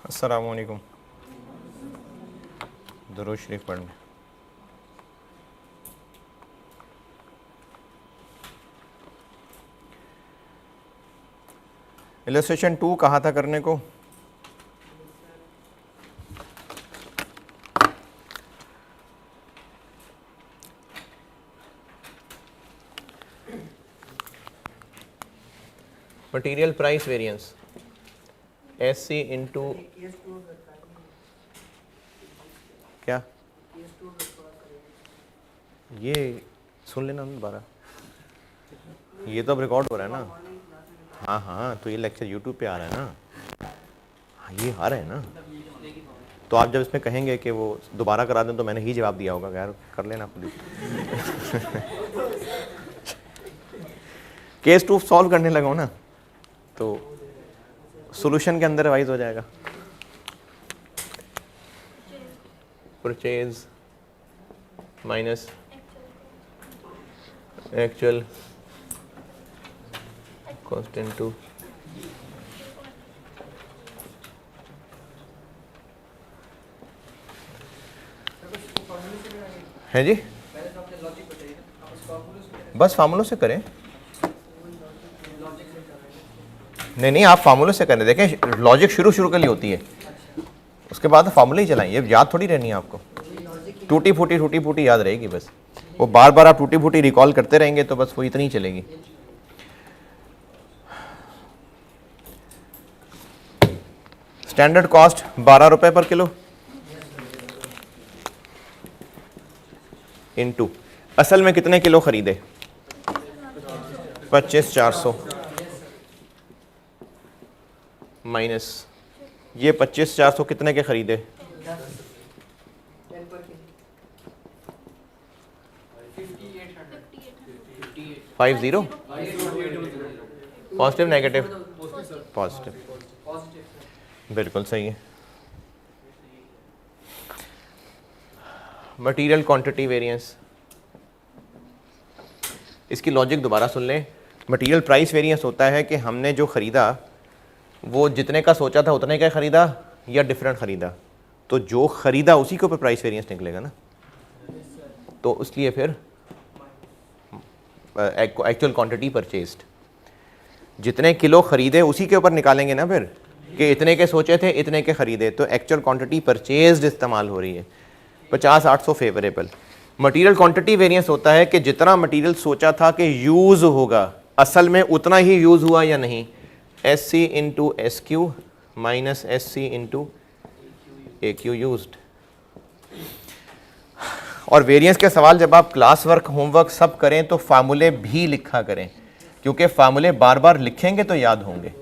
अस्सलामु अलैकुम। दुरूद शरीफ पढ़ लें। इलस्ट्रेशन 2 कहा था करने को? Material price variance S C into क्या, ये सुन लेना दोबारा, ये तो अब रिकॉर्ड हो रहा है ना। हाँ हाँ, तो ये लेक्चर यूट्यूब पे आ रहा है ना। हाँ, ये आ रहा है ना। तो आप जब इसमें कहेंगे कि वो दोबारा करा दें तो मैंने ही जवाब दिया होगा, यार कर लेना प्लीज। केस 2 सॉल्व करने लगा ना तो सॉल्यूशन के अंदर रिवाइज हो जाएगा। Purchase minus actual cost into है जी। बस फार्मूलों से करें। नहीं, आप फार्मूले से करें। देखें, लॉजिक शुरू के लिए होती है, उसके बाद फार्मूले ही चलाएं। ये याद थोड़ी रहनी है आपको, टूटी फूटी याद रहेगी बस। वो बार बार आप टूटी फूटी रिकॉल करते रहेंगे तो बस वो इतनी ही चलेगी। स्टैंडर्ड कॉस्ट 12 रुपए पर किलो इनटू असल में कितने किलो खरीदे? 25,400 माइनस ये 25,400 कितने के खरीदे? 50 पॉजिटिव नेगेटिव पॉजिटिव, बिल्कुल सही है। मटेरियल क्वांटिटी वेरिएंस, इसकी लॉजिक दोबारा सुन लें। मटेरियल प्राइस वेरिएंस होता है कि हमने जो ख़रीदा वो जितने का सोचा था उतने का खरीदा या डिफरेंट ख़रीदा, तो जो ख़रीदा उसी के ऊपर प्राइस वेरिएंस निकलेगा ना। तो इसलिए फिर एक्चुअल क्वांटिटी परचेज्ड, जितने किलो ख़रीदे उसी के ऊपर निकालेंगे ना फिर, कि इतने के सोचे थे इतने के ख़रीदे, तो एक्चुअल क्वांटिटी परचेज्ड इस्तेमाल हो रही है। 50-800 फेवरेबल। मटेरियल क्वांटिटी वेरिएंस होता है कि जितना मटेरियल सोचा था कि यूज़ होगा असल में उतना ही यूज़ हुआ या नहीं। S C into S Q minus S C into A Q used. और वेरिएंस के सवाल जब आप क्लास वर्क होमवर्क सब करें तो फार्मूले भी लिखा करें, क्योंकि फार्मूले बार बार लिखेंगे तो याद होंगे।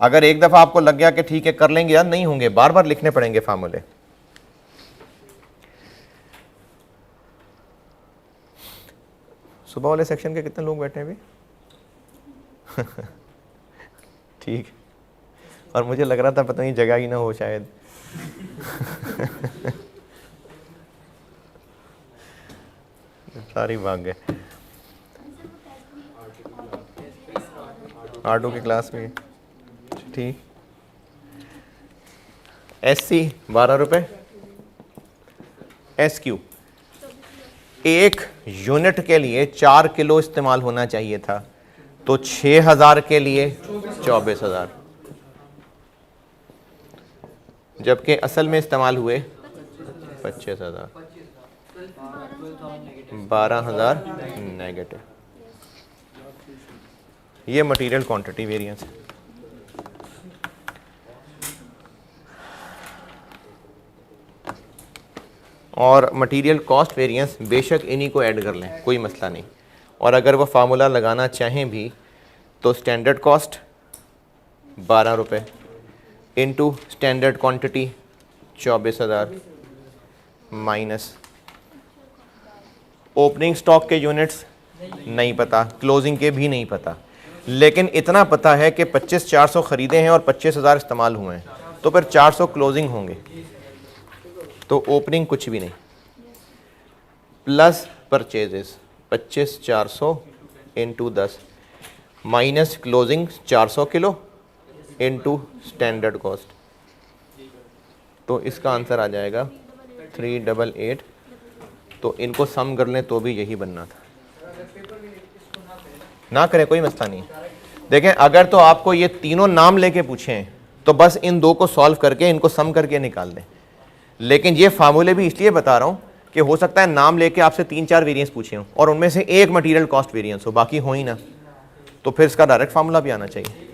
अगर एक दफ़ा आपको लग गया कि ठीक है कर लेंगे, याद नहीं होंगे, बार बार लिखने पड़ेंगे फार्मूले। सुबह वाले सेक्शन के कितने लोग बैठे हैं अभी? ठीक। और मुझे लग रहा था पता नहीं जगह ही ना हो शायद। सारी भाग गए। R2 की क्लास में ठीक। SC 12 रुपये, SQ एक यूनिट के लिए 4 किलो इस्तेमाल होना चाहिए था, तो 6,000 के लिए 24,000, जबकि असल में इस्तेमाल हुए 25,000, 12,000 नेगेटिव। ये मटेरियल क्वांटिटी वेरिएंस है। और मटेरियल कॉस्ट वेरिएंस बेशक इन्हीं को ऐड कर लें, कोई मसला नहीं। और अगर वो फार्मूला लगाना चाहें भी तो स्टैंडर्ड कॉस्ट 12 रुपये into standard quantity 24,000 minus opening stock के यूनिट्स नहीं पता, क्लोजिंग के भी नहीं पता, लेकिन इतना पता है कि 25,400 ख़रीदे हैं और 25,000 इस्तेमाल हुए हैं, तो फिर 400 क्लोजिंग होंगे, तो ओपनिंग कुछ भी नहीं, plus purchases 25,400 into 10 minus closing 400 kilo into standard cost तो इसका आंसर आ जाएगा 388। तो इनको सम कर लें तो भी यही बनना था, ना करें कोई मसला नहीं। देखें अगर तो आपको ये तीनों नाम लेके पूछें तो बस इन दो को सॉल्व करके इनको सम करके निकाल दें, लेकिन ये फार्मूले भी इसलिए बता रहा हूँ कि हो सकता है नाम लेके आपसे 3-4 वेरिएंस पूछे हों और उनमें से एक मटेरियल कॉस्ट वेरिएंस हो, बाकी हो ही ना, तो फिर इसका डायरेक्ट फार्मूला भी आना चाहिए।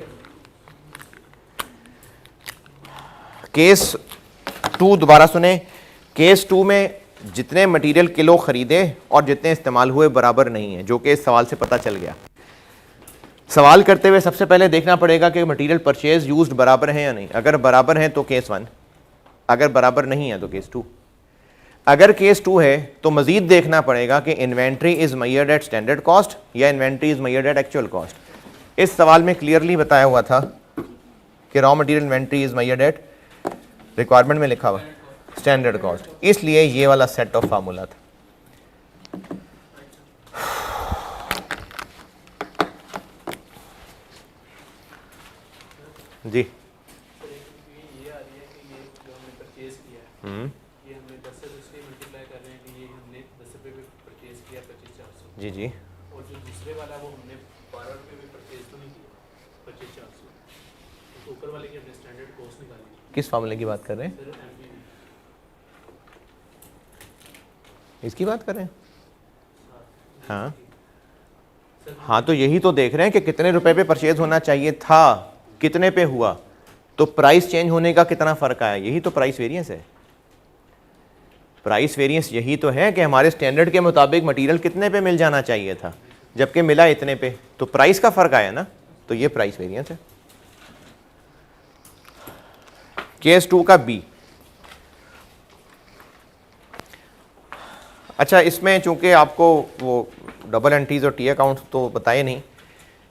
केस 2 दोबारा सुने। केस 2 में जितने मटेरियल किलो खरीदे और जितने इस्तेमाल हुए बराबर नहीं है, जो कि इस सवाल से पता चल गया। सवाल करते हुए सबसे पहले देखना पड़ेगा कि मटेरियल परचेज यूज्ड बराबर है या नहीं। अगर बराबर हैं तो केस 1, अगर बराबर नहीं है तो केस 2। अगर केस 2 है तो मजीद देखना पड़ेगा कि inventory is measured at standard cost या inventory is measured at actual cost. इस सवाल में क्लियरली बताया हुआ था कि raw material inventory is measured at, requirement में लिखा हुआ स्टैंडर्ड कॉस्ट, इसलिए ये वाला सेट ऑफ फार्मूला था। जी ये आ रही है कि ये जो हमने परचेज किया है ये हमने 10 से इसलिए मल्टीप्लाई कर रहे हैं कि ये हमने 10 रुपये में परचेज किया 25,400। जी जी। और जो दूसरे वाला वो हमने 12 रुपये में परचेज तो नहीं किया 25,400, तो ऊपर वाले की हमने स्टैंडर्ड कॉस्ट निकाली। किस फार्मूले की बात कर रहे हैं? सर MPV इसकी बात कर रहे हैं? हाँ हाँ, तो यही तो देख रहे हैं कि कितने रुपए पे परचेज होना चाहिए था, कितने पे हुआ, तो प्राइस चेंज होने का कितना फ़र्क आया, यही तो प्राइस वेरिएंस है। प्राइस वेरिएंस यही तो है कि हमारे स्टैंडर्ड के मुताबिक मटेरियल कितने पे मिल जाना चाहिए था, जबकि मिला इतने पे, तो प्राइस का फ़र्क आया ना, तो ये प्राइस वेरिएंस है। केस 2 का बी। अच्छा, इसमें चूंकि आपको वो डबल एंट्रीज और टी अकाउंट तो बताए नहीं,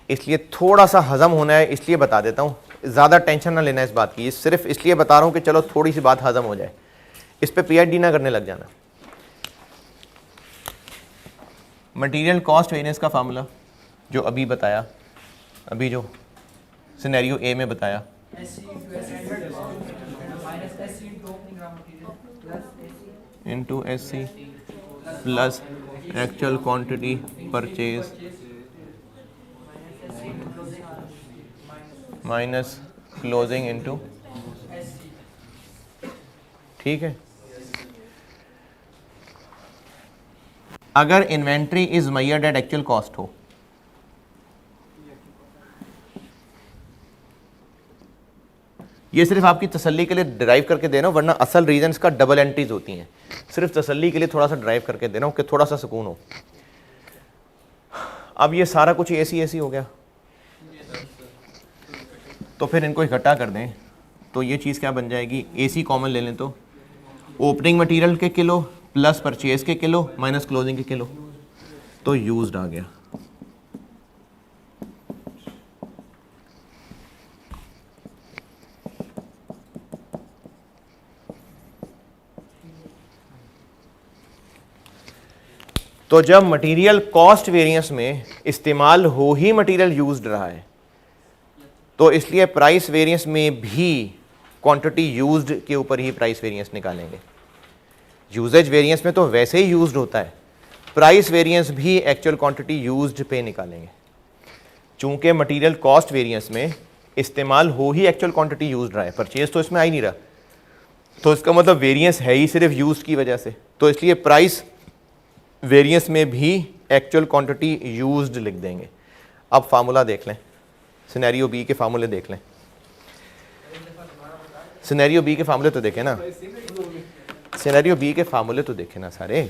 इसलिए थोड़ा सा हजम होना है, इसलिए बता देता हूँ। ज़्यादा टेंशन ना लेना इस बात की, सिर्फ इसलिए बता रहा हूँ कि चलो थोड़ी सी बात हजम हो जाए, इस पे PhD ना करने लग जाना। मटेरियल कॉस्ट वेरिएंस का फार्मूला जो अभी बताया, अभी जो सिनेरियो ए में बताया, into SC plus actual quantity purchase minus closing into, ठीक है। अगर inventory is measured at actual cost हो, ये सिर्फ आपकी तसल्ली के लिए ड्राइव करके दे रहा हूं, वरना असल रीजन इसका डबल एंट्रीज होती हैं। सिर्फ तसल्ली के लिए थोड़ा सा ड्राइव करके दे रहा हूं कि थोड़ा सा सुकून हो। अब ये सारा कुछ ऐसी हो गया, तो फिर इनको इकट्ठा कर दें तो ये चीज़ क्या बन जाएगी, AC कॉमन ले लें तो ओपनिंग मटेरियल के किलो प्लस परचेज के किलो माइनस क्लोजिंग के किलो, तो यूज्ड आ गया। तो जब मटेरियल कॉस्ट वेरिएंस में इस्तेमाल हो ही मटेरियल यूज्ड रहा है, तो इसलिए प्राइस वेरिएंस में भी क्वांटिटी यूज्ड के ऊपर ही प्राइस वेरिएंस निकालेंगे। यूजेज वेरिएंस में तो वैसे ही यूज्ड होता है, प्राइस वेरिएंस भी एक्चुअल क्वांटिटी यूज्ड पे निकालेंगे। चूंकि मटेरियल कॉस्ट वेरिएंस में इस्तेमाल हो ही एक्चुअल क्वांटिटी यूज्ड रहा है, परचेज तो इसमें आ ही नहीं रहा, तो इसका मतलब वेरिएंस है ही सिर्फ यूज्ड की वजह से, तो इसलिए प्राइस वेरिएंस में भी एक्चुअल क्वांटिटी यूज्ड लिख देंगे। अब फार्मूला देख लें, सिनेरियो बी के फार्मूले देख लें। सिनेरियो बी के फार्मूले तो देखें ना, सिनेरियो बी के फार्मूले तो देखें ना सारे।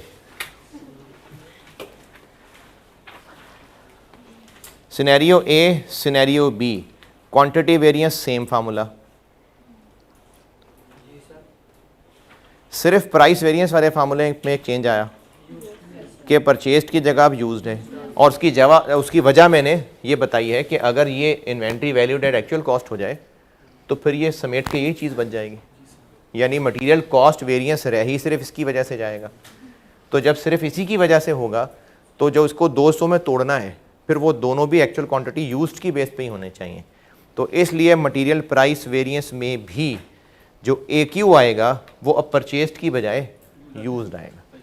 Scenario A, scenario B, quantity variance same formula, सिर्फ प्राइस वेरिएंस वाले फार्मूले में एक चेंज आया कि परचेज्ड की जगह अब यूज्ड है, और उसकी वजह मैंने ये बताई है कि अगर ये inventory valued at actual cost हो जाए तो फिर ये समेट के यही चीज़ बन जाएगी, यानी मटेरियल कॉस्ट वेरिएंस रह ही सिर्फ इसकी वजह से जाएगा। तो जब सिर्फ इसी की वजह से होगा तो जो इसको 200 में तोड़ना है फिर वो दोनों भी एक्चुअल क्वांटिटी यूज्ड की बेस पे ही होने चाहिए। तो इसलिए मटेरियल प्राइस वेरिएंस में भी जो AQ आएगा वो अब परचेस्ड की बजाय यूज्ड आएगा।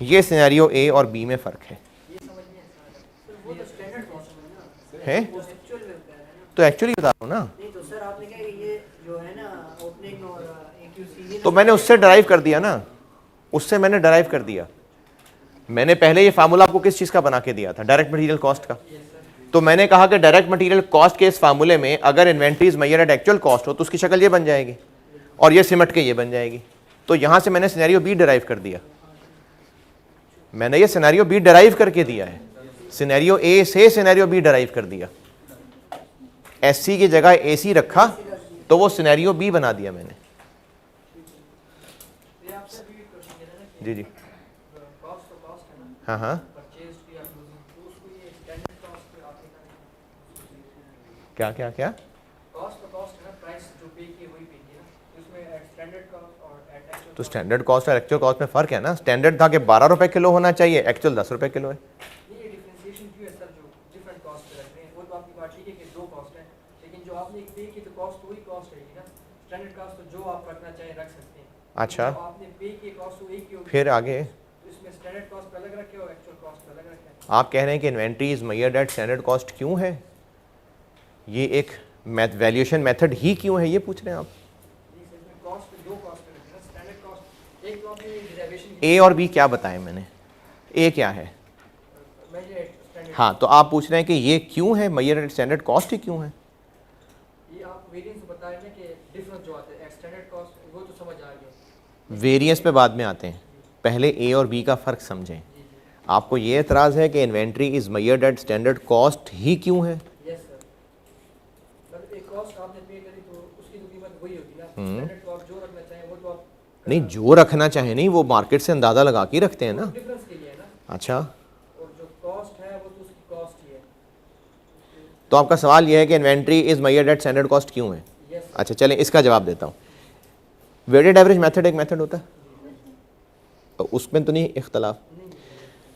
ये सिनेरियो A और B में फ़र्क है। है तो एक्चुअली बता रहा हूँ ना, नहीं तो सर आपने क्या ये जो है ना ओपनिंग और AQC तो मैंने उससे डराइव कर दिया ना, उससे मैंने डराइव कर दिया। मैंने पहले ये फार्मूला आपको किस चीज़ का बना के दिया था? डायरेक्ट मटेरियल कॉस्ट का। तो मैंने कहा कि डायरेक्ट मटेरियल कॉस्ट के इस फार्मूले में अगर inventories measured at actual cost हो तो उसकी शक्ल ये बन जाएगी और ये सिमट के ये बन जाएगी। तो यहां से मैंने सिनेरियो बी डराइव कर दिया, मैंने ये सिनेरियो बी डराइव करके दिया है, सिनेरियो ए से सिनेरियो बी डराइव कर दिया। एससी की जगह एसी रखा तो वो सिनेरियो बी बना दिया मैंने। जी जी हाँ हाँ क्या क्या क्या तो स्टैंडर्ड कॉस्ट और एक्चुअल कॉस्ट में फ़र्क है ना। स्टैंडर्ड था कि 12 रुपए किलो होना चाहिए, एक्चुअल 10 रुपए किलो है। अच्छा फिर आगे आप कह रहे हैं कि inventory is measured at standard cost क्यों है? ये एक वैल्यूएशन मेथड ही क्यों है, ये पूछ रहे हैं आप? ए और बी क्या बताएं मैंने? ए क्या है? हाँ तो आप पूछ रहे हैं कि ये क्यों है मेजर्ड एट स्टैंडर्ड कॉस्ट ही क्यों है? ये आप वेरिएंस बता रहे हैं कि डिफरेंस जो आते हैं स्टैंडर्ड कॉस्ट वो तो समझ आ गया। वेरिएंस पे बाद में आते हैं, पहले ए और बी का फ़र्क समझें। आपको ये एतराज़ है कि inventory is measured at standard cost ही क्यों है? यस सर, मतलब एक कॉस्ट आपने पे करी तो उसकी तो कीमत वही होगी ना। स्टैंडर्ड कॉस्ट जो रखना चाहे वो तो आप नहीं, जो रखना चाहे नहीं, वो मार्केट से अंदाज़ा लगा के रखते हैं ना। डिफरेंस के लिए है ना। अच्छा और जो कॉस्ट है वो तो उसकी कॉस्ट ही है। तो आपका सवाल यह है कि inventory is measured at standard cost क्यों है? यस अच्छा चलें इसका जवाब देता हूँ। वेटेड एवरेज मेथड एक मेथड होता है, उसमें तो नहीं इख्तलाफ।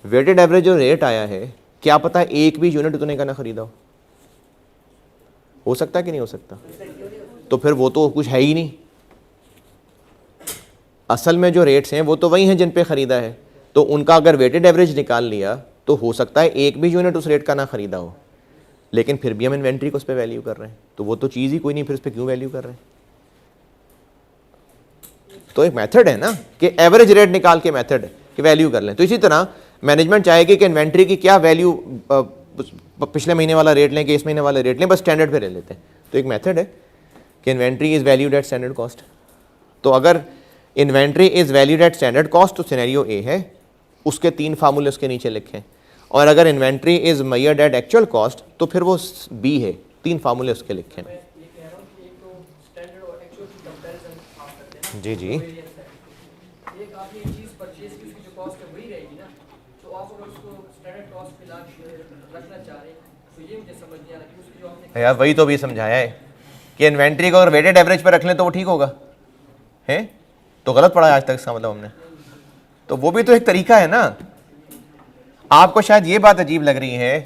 वेटेड एवरेज जो रेट आया है, क्या पता एक भी यूनिट उतने का ना खरीदा हो सकता है कि नहीं हो सकता? तो फिर वो तो कुछ है ही नहीं। असल में जो रेट्स हैं वो तो वही हैं जिन पे ख़रीदा है, तो उनका अगर वेटेड एवरेज निकाल लिया तो हो सकता है एक भी यूनिट उस रेट का ना ख़रीदा हो, लेकिन फिर भी हम इन्वेंट्री को उस पर वैल्यू कर रहे हैं, तो वो तो चीज़ ही कोई नहीं, फिर उस पर क्यों वैल्यू कर रहे हैं? तो एक मेथड है ना कि एवरेज रेट निकाल के मेथड कि वैल्यू कर लें। तो इसी तरह मैनेजमेंट चाहेगी कि इन्वेंट्री की क्या वैल्यू, पिछले महीने वाला रेट लें कि इस महीने वाला रेट लें, बस स्टैंडर्ड पे ले लेते हैं। तो एक मेथड है कि inventory is valued at standard cost. तो अगर inventory is valued at standard cost तो सिनेरियो ए है, उसके 3 फार्मूले उसके नीचे लिखें। और अगर inventory is measured at actual cost तो फिर वो बी है, 3 फार्मूले उसके लिखें। मैं ये कह रहा हूँ कि एक तो स्टैंडर्ड और एक्चुअल की कंपैरिजन आप करते हैं ना। जी जी एक आपने एक चीज़ परचेज की उसकी जो कॉस्ट है वही रहेगी ना, तो आप अगर उसको स्टैंडर्ड कॉस्ट पे ला रखना चाह रहे हैं तो ये मुझे समझ नहीं आ रहा कि उसकी जो आपने यार वही तो भी समझाया है कि इन्वेंट्री को अगर वेटेड एवरेज पर रख लें तो वो ठीक होगा, है तो गलत पढ़ा आज तक इसका मतलब हमने। तो वो भी तो एक तरीका है ना। आपको शायद ये बात अजीब लग रही है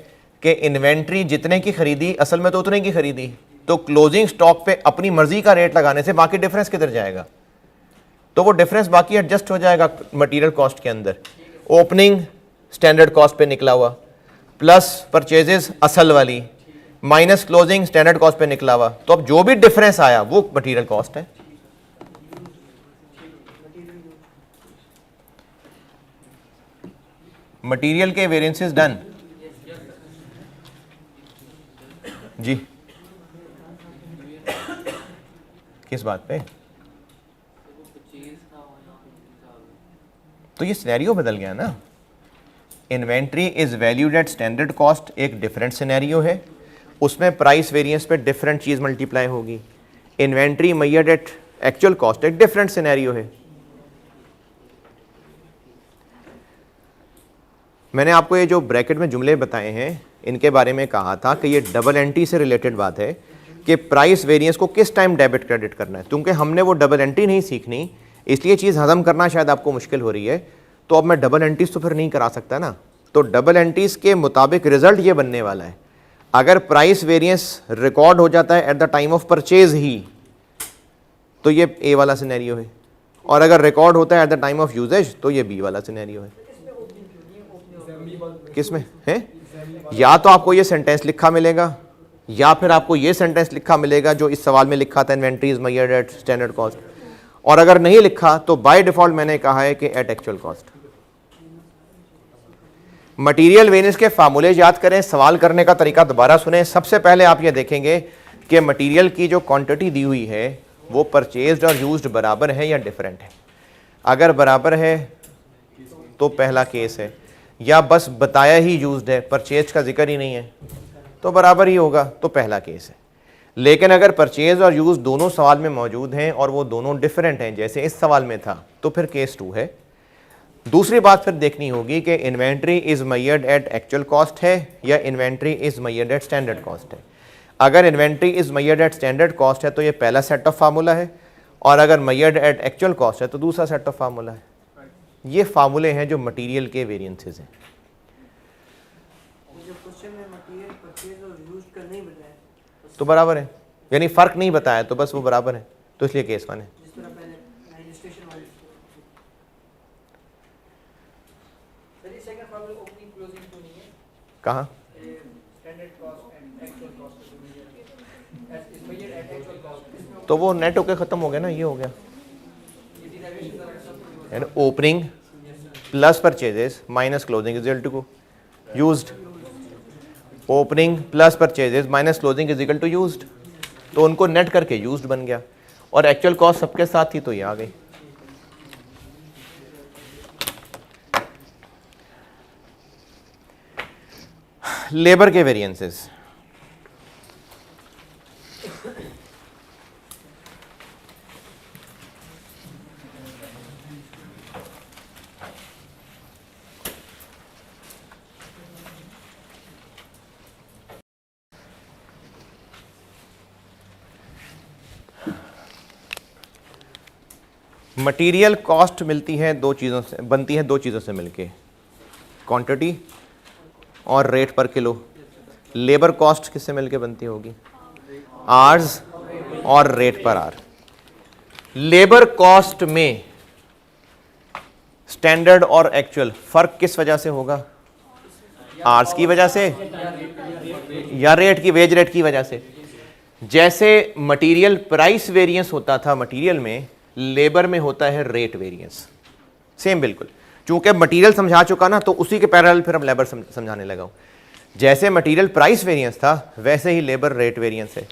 कि इन्वेंट्री जितने की खरीदी असल में तो उतने की खरीदी, तो क्लोजिंग स्टॉक पे अपनी मर्जी का रेट लगाने से बाकी डिफरेंस किधर जाएगा? तो वो डिफरेंस बाकी एडजस्ट हो जाएगा मटेरियल कॉस्ट के अंदर। ओपनिंग स्टैंडर्ड कॉस्ट पे निकला हुआ प्लस परचेजेस असल वाली माइनस क्लोजिंग स्टैंडर्ड कॉस्ट पे निकला हुआ, तो अब जो भी डिफरेंस आया वो मटेरियल कॉस्ट है। मटेरियल के वेरिएंसेस डन जी किस बात पे? तो ये सिनेरियो बदल गया ना। Inventory is valued at standard cost एक डिफरेंट सिनेरियो है, उसमें प्राइस वेरिएंस पे डिफरेंट चीज मल्टीप्लाई होगी। Inventory measured at actual cost एक डिफरेंट सिनेरियो है। मैंने आपको ये जो ब्रैकेट में जुमले बताए हैं इनके बारे में कहा था कि ये डबल एंट्री से रिलेटेड बात है कि प्राइस वेरिएंस को किस टाइम डेबिट क्रेडिट करना है। क्योंकि हमने वो डबल एंट्री नहीं सीखनी, इसलिए चीज़ हजम करना शायद आपको मुश्किल हो रही है। तो अब मैं डबल एंट्रीज तो फिर नहीं करा सकता ना। तो डबल एंट्रीज के मुताबिक रिजल्ट ये बनने वाला है, अगर प्राइस वेरिएंस रिकॉर्ड हो जाता है at the time of purchase ही तो ये ए वाला सिनेरियो है, और अगर रिकॉर्ड होता है at the time of usage तो ये बी वाला सिनेरियो है। किसमें है? या तो आपको ये सेंटेंस लिखा मिलेगा या फिर आपको ये सेंटेंस लिखा मिलेगा जो इस सवाल में लिखा था, inventory is measured at standard cost, और अगर नहीं लिखा तो बाय डिफॉल्ट मैंने कहा है कि at actual cost. Material variance के फार्मूले याद करें, सवाल करने का तरीका दोबारा सुने। सबसे पहले आप ये देखेंगे कि मटेरियल की जो क्वांटिटी दी हुई है वो परचेज्ड और यूज्ड बराबर है या डिफरेंट है। अगर बराबर है तो पहला केस है, या बस बताया ही यूज्ड है, परचेज का जिक्र ही नहीं है, तो बराबर ही होगा, तो पहला केस है। लेकिन अगर परचेज और यूज दोनों सवाल में मौजूद हैं और वो दोनों डिफरेंट हैं जैसे इस सवाल में था, तो फिर केस 2 है। दूसरी बात फिर देखनी होगी कि inventory is measured at actual cost है या inventory is measured at standard cost है। अगर inventory is measured at standard cost है तो ये पहला सेट ऑफ फार्मूला है, और अगर मेजर्ड एट एक्चुअल कॉस्ट है तो दूसरा सेट ऑफ फार्मूला है। ये फार्मूले हैं जो मटेरियल के वेरिएंसेस हैं। तो बराबर है, यानी फर्क नहीं बताया तो बस वो बराबर है, तो इसलिए केस 1 है। कहाँ? तो वो नेट होके खत्म हो गया ना, ये हो गया opening plus purchases minus closing is equal to used. Opening plus purchases minus closing is equal to used, तो उनको नेट करके यूज्ड बन गया, और एक्चुअल कॉस्ट सबके साथ थी तो ये आ गई। लेबर के वेरिएंसेस, मटेरियल कॉस्ट मिलती है दो चीज़ों से, बनती है दो चीज़ों से मिलके, क्वांटिटी और रेट पर किलो। लेबर कॉस्ट किससे मिलके बनती होगी? आवर्स और rate per hour. Labour cost में स्टैंडर्ड और एक्चुअल फर्क किस वजह से होगा? आवर्स की वजह से या रेट की, वेज रेट की वजह से। जैसे मटेरियल प्राइस वेरिएंस होता था मटेरियल में, लेबर में होता है रेट वेरिएंस। सेम बिल्कुल, चूंकि मटेरियल समझा चुका ना तो उसी के पैरेलल फिर हम लेबर समझाने लगा हूं। जैसे मटेरियल प्राइस वेरिएंस था वैसे ही लेबर रेट वेरिएंस है।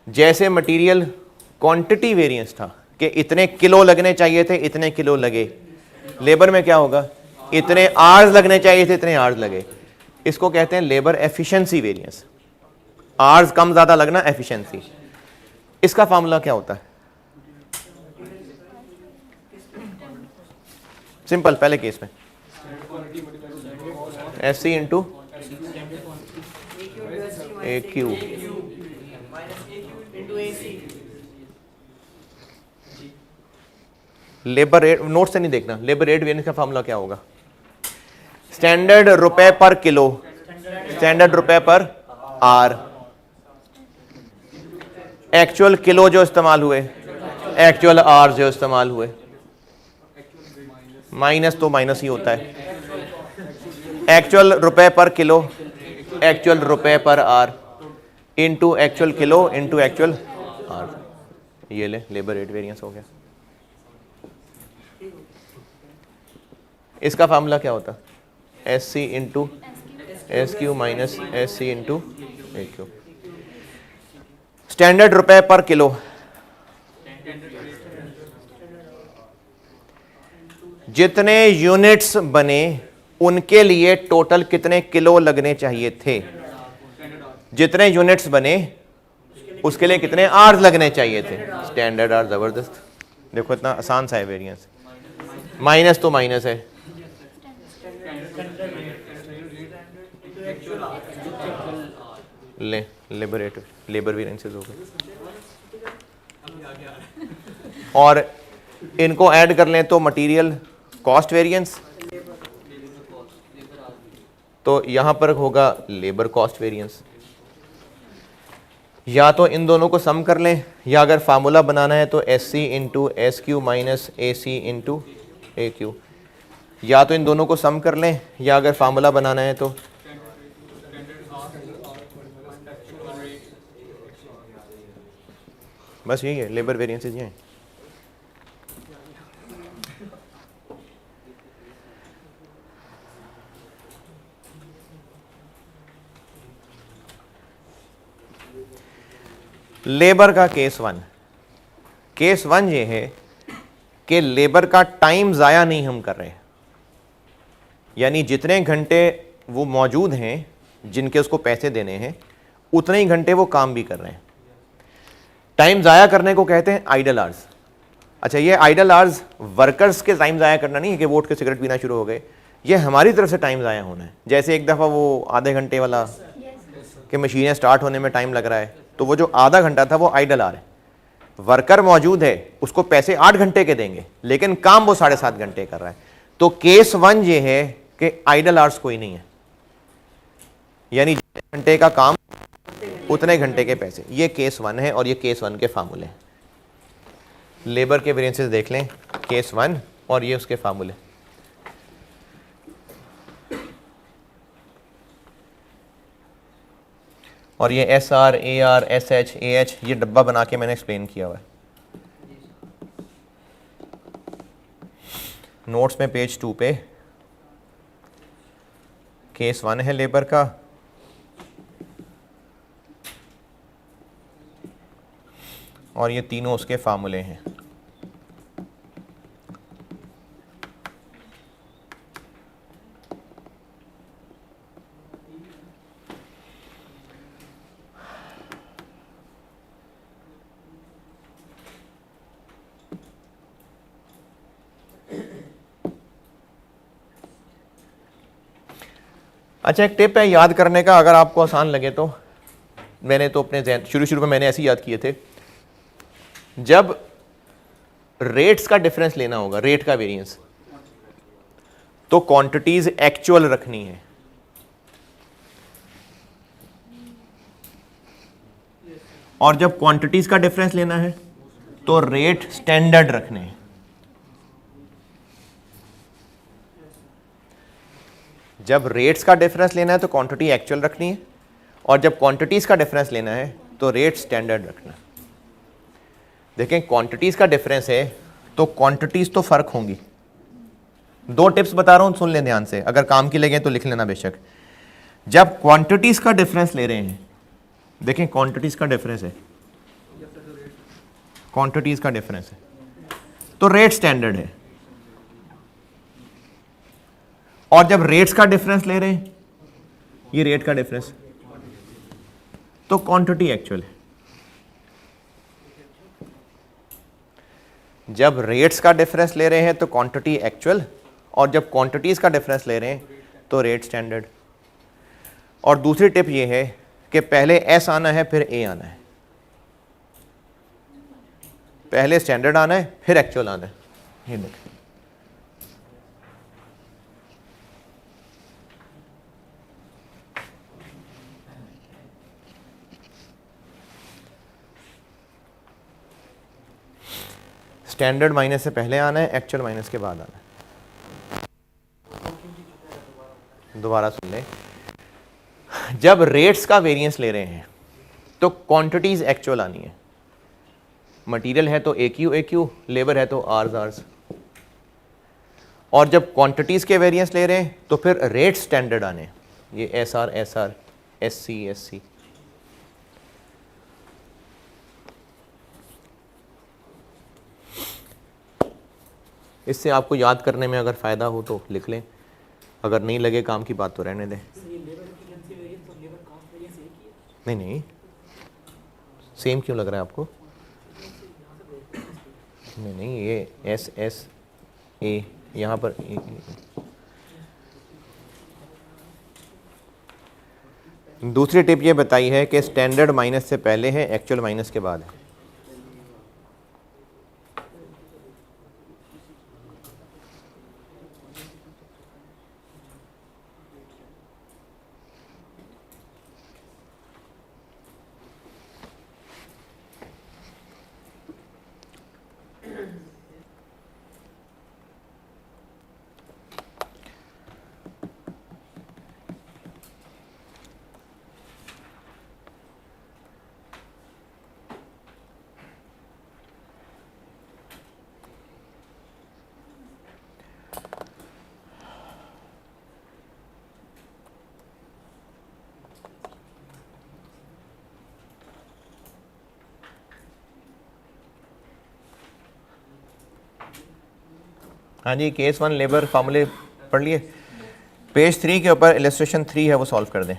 जैसे मटेरियल क्वांटिटी वेरिएंस था कि इतने किलो लगने चाहिए थे, इतने किलो लगे, लेबर में क्या होगा? इतने आवर्स लगने चाहिए थे, इतने आवर्स लगे। इसको कहते हैं लेबर एफिशिएंसी वेरिएंस। आवर्स कम ज्यादा लगना एफिशिएंसी। इसका फार्मूला क्या होता है? सिंपल, पहले केस में S C into A Q. Labour rate note से नहीं देखना, लेबर रेट वेरिएंस का फार्मूला क्या होगा? स्टैंडर्ड रुपए पर किलो, स्टैंडर्ड रुपए पर आर, एक्चुअल किलो जो इस्तेमाल हुए, एक्चुअल आर जो इस्तेमाल हुए, माइनस तो माइनस ही होता है। एक्चुअल रुपए पर किलो, एक्चुअल रुपए पर R, into actual kilo into actual R. ये ले लेबर रेट वेरिएंस हो गया। इसका फार्मूला क्या होता? S C into S Q minus S C into A Q. Standard रुपए पर किलो, जितने यूनिट्स बने उनके लिए टोटल कितने किलो लगने चाहिए थे? जितने यूनिट्स बने उसके लिए कितने आवर्स लगने चाहिए थे? Standard our. जबरदस्त, देखो इतना आसान सा है वेरिएंस। माइनस तो माइनस है, ले लेबर वेरिएंसेस हो गए, और इनको ऐड कर लें तो मटेरियल कॉस्ट वेरिएंस, तो यहां पर होगा लेबर कॉस्ट वेरिएंस। या तो इन दोनों को सम कर लें, या अगर फार्मूला बनाना है तो S C into S Q minus A C into A Q, या तो इन दोनों को सम कर लें, या अगर फार्मूला बनाना है तो बस यही है, लेबर वेरिएंसेस ये हैं। लेबर का केस वन, केस वन ये है कि लेबर का टाइम ज़ाया नहीं हम कर रहे, यानी जितने घंटे वो मौजूद हैं जिनके उसको पैसे देने हैं उतने ही घंटे वो काम भी कर रहे हैं। टाइम ज़ाया करने को कहते हैं आइडल आवर्स। अच्छा, ये आइडल आवर्स वर्कर्स के टाइम ज़ाया करना नहीं है कि वोट के सिगरेट पीना शुरू हो गए, ये हमारी तरफ से टाइम ज़ाया होना है। जैसे एक दफ़ा वो आधे घंटे वाला कि मशीनें स्टार्ट होने में टाइम लग रहा है, तो वो जो आधा घंटा था वो आइडल आवर है। वर्कर मौजूद है, उसको पैसे 8 घंटे के देंगे लेकिन काम वो 7.5 घंटे कर रहा है। तो केस वन ये है कि आइडल आवर्स कोई नहीं है, यानी जितने घंटे का काम उतने घंटे के पैसे। ये केस वन है और ये केस वन के फार्मूले। लेबर के वेरिएंसेस देख लें, केस वन और ये उसके फार्मूले। और ये S R, A R, S H, A H, ये डब्बा बना के मैंने एक्सप्लेन किया हुआ है नोट्स में, पेज 2 पे। केस वन है लेबर का, और ये तीनों उसके फार्मूले हैं। अच्छा, एक टिप है याद करने का, अगर आपको आसान लगे तो। मैंने तो अपने ज़हन शुरू में मैंने ऐसे ही याद किए थे। जब रेट्स का डिफरेंस लेना होगा, रेट का वेरिएंस, तो क्वांटिटीज एक्चुअल रखनी है। और जब क्वांटिटीज का डिफरेंस लेना है तो रेट स्टैंडर्ड रखने हैं। जब रेट्स का डिफरेंस लेना है तो क्वांटिटी एक्चुअल रखनी है, और जब क्वांटिटीज का डिफरेंस लेना है तो रेट स्टैंडर्ड रखना है। देखें, क्वांटिटीज का डिफरेंस है तो क्वांटिटीज तो फर्क होंगी। 2 टिप्स बता रहा हूं, सुन लें ध्यान से, अगर काम की लगे तो लिख लेना बेशक। जब क्वांटिटीज का डिफरेंस ले रहे हैं, देखें क्वांटिटीज का डिफरेंस है, क्वांटिटीज का डिफरेंस है तो रेट स्टैंडर्ड है। और जब रेट्स का डिफरेंस ले रहे हैं, ये रेट का डिफरेंस, तो क्वांटिटी एक्चुअल है। जब रेट्स का डिफरेंस ले रहे हैं तो क्वांटिटी एक्चुअल, और जब क्वांटिटीज का डिफरेंस ले रहे हैं तो रेट स्टैंडर्ड। और दूसरी टिप ये है कि पहले एस आना है फिर ए आना है, पहले स्टैंडर्ड आना है फिर एक्चुअल आना है। ये देखें, स्टैंडर्ड माइनस से पहले आना है, एक्चुअल माइनस के बाद आना है। दोबारा सुन लें, जब रेट्स का वेरिएंस ले रहे हैं तो क्वांटिटीज एक्चुअल आनी है। मटेरियल है तो ए क्यू, लेबर है तो आर्स आर्स। और जब क्वांटिटीज के वेरिएंस ले रहे हैं तो फिर रेट स्टैंडर्ड आने हैं, ये एस आर, एस सी। इससे आपको याद करने में अगर फ़ायदा हो तो लिख लें, अगर नहीं लगे काम की बात तो रहने दें। नहीं, सेम क्यों लग रहा है आपको? नहीं, ये एस ए यहाँ पर दूसरी टिप ये बताई है कि स्टैंडर्ड माइनस से पहले है, एक्चुअल माइनस के बाद है। हाँ जी, केस 1 लेबर फार्मूले पढ़ लिए। पेज 3 के ऊपर इलस्ट्रेशन 3 है, वो सॉल्व कर दें।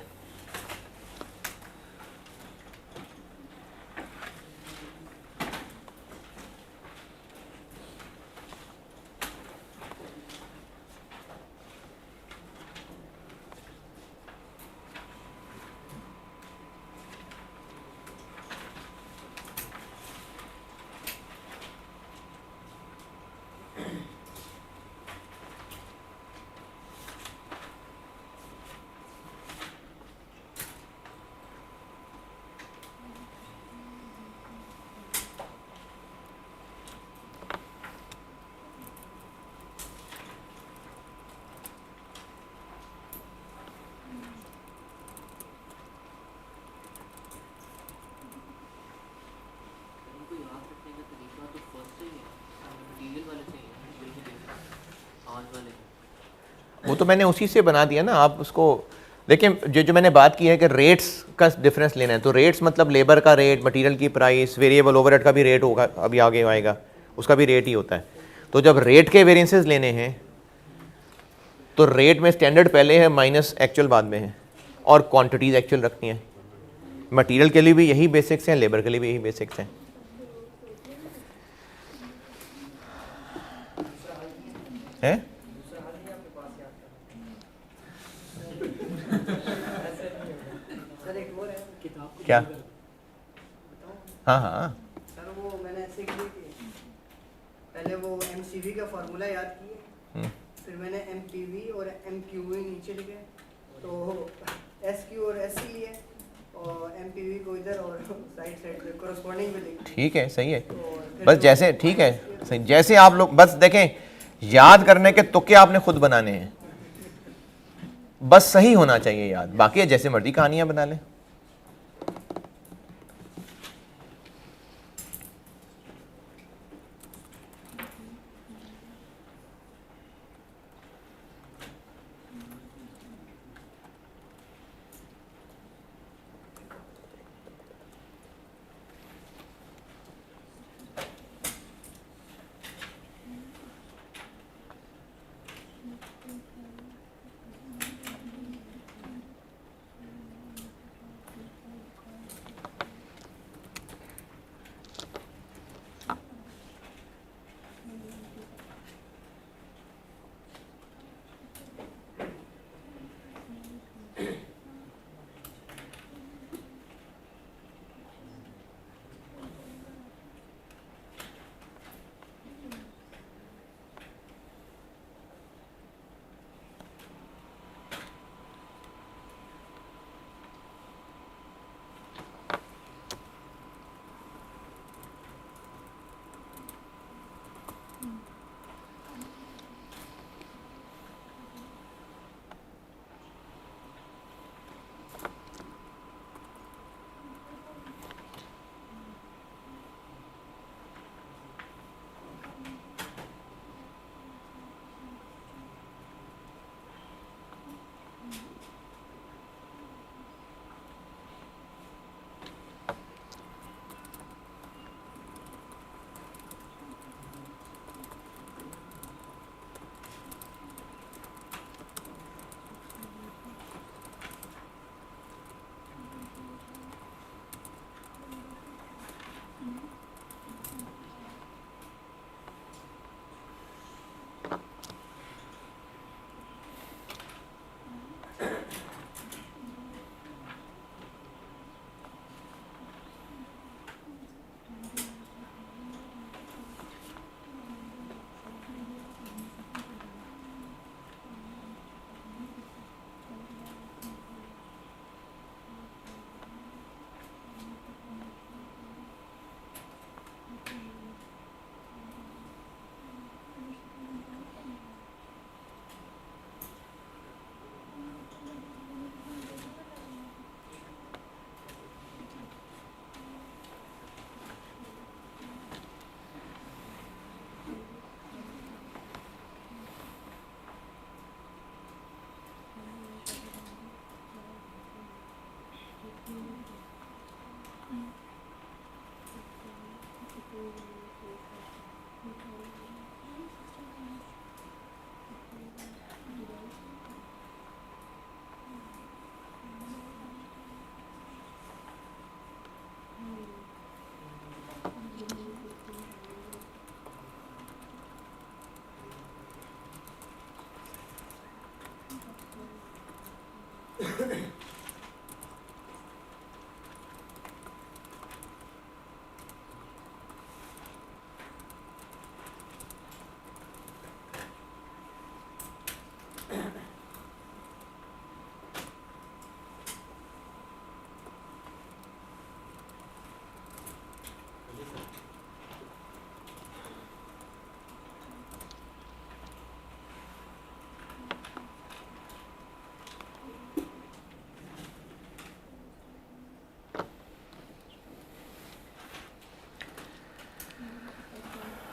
वो तो मैंने उसी से बना दिया ना, आप उसको देखिए। जो मैंने बात की है कि रेट्स का डिफरेंस लेना है, तो रेट्स मतलब लेबर का रेट, मटेरियल की प्राइस, वेरिएबल ओवरहेड का भी रेट होगा, अभी आगे आएगा, उसका भी रेट ही होता है। तो जब रेट के वेरिएंसेस लेने हैं तो रेट में स्टैंडर्ड पहले है माइनस एक्चुअल बाद में है, और क्वांटिटीज़ एक्चुअल रखनी है। मटेरियल के लिए भी यही बेसिक्स हैं, लेबर के लिए भी यही बेसिक्स हैं। हैं? सर एक और है क्या? हाँ हाँ, सर, वो मैंने ऐसे की थी, पहले वो MCV का फार्मूला याद किए, फिर मैंने MPV और MQV नीचे लिखे, तो SQ और SC लिए और MPV को इधर और साइड पे कोरस्पॉन्डिंग पे लिखे। ठीक है, सही है। बस जैसे, ठीक है, सही, जैसे आप लोग बस देखें, याद करने के तुक्के आपने खुद बनाने हैं, बस सही होना चाहिए याद, बाकी जैसे मर्जी कहानियां बना लें।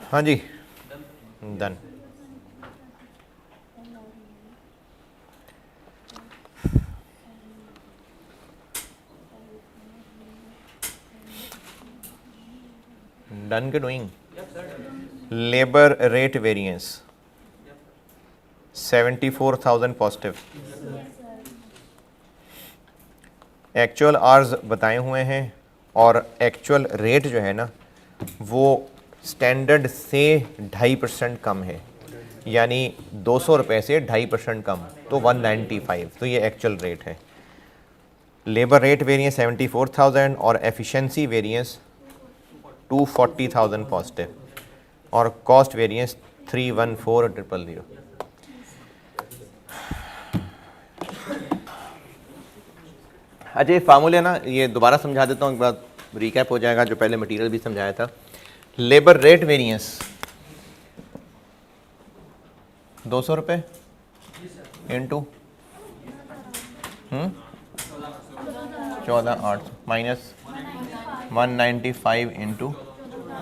हाँ जी डन। डन के doing labour rate variance 74,000 positive. Actual hours बताए हुए हैं और एक्चुअल रेट जो है ना वो स्टैंडर्ड से 2.5% कम है, यानी 200 रुपये से 2.5% कम, तो 195, तो ये एक्चुअल रेट है। लेबर रेट वेरिएंस 74,000 और एफिशिएंसी वेरिएंस 240,000 पॉजिटिव और कॉस्ट वेरिएंस 314,000। अच्छा ये फार्मूले ना ये दोबारा समझा देता हूँ, एक बार रिकैप हो जाएगा, जो पहले मटेरियल भी समझाया था। लेबर रेट वेरिएंस 200 रुपये into 14,800 minus 195 into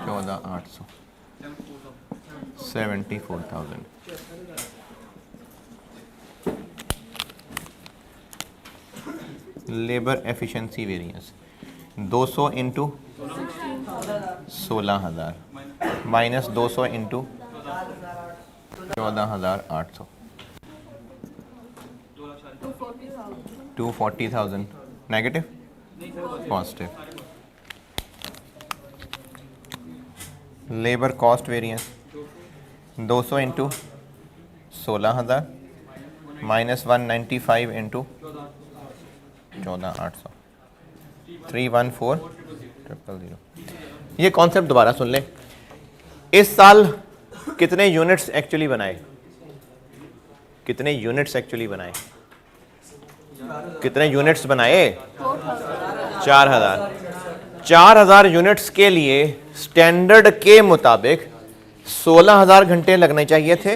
14,800 74,000। Labour efficiency variance 200 into 16,000 minus 200 into 14,800 240,000 negative positive. Labour cost variance 200 into 16,000 minus 195 into 14,800 314,000। ये कॉन्सेप्ट दोबारा सुन लें। इस साल कितने यूनिट्स एक्चुअली बनाए, कितने यूनिट्स एक्चुअली बनाए, कितने यूनिट्स बनाए? 4,000। 4,000 यूनिट्स के लिए स्टैंडर्ड के मुताबिक 16,000 घंटे लगने चाहिए थे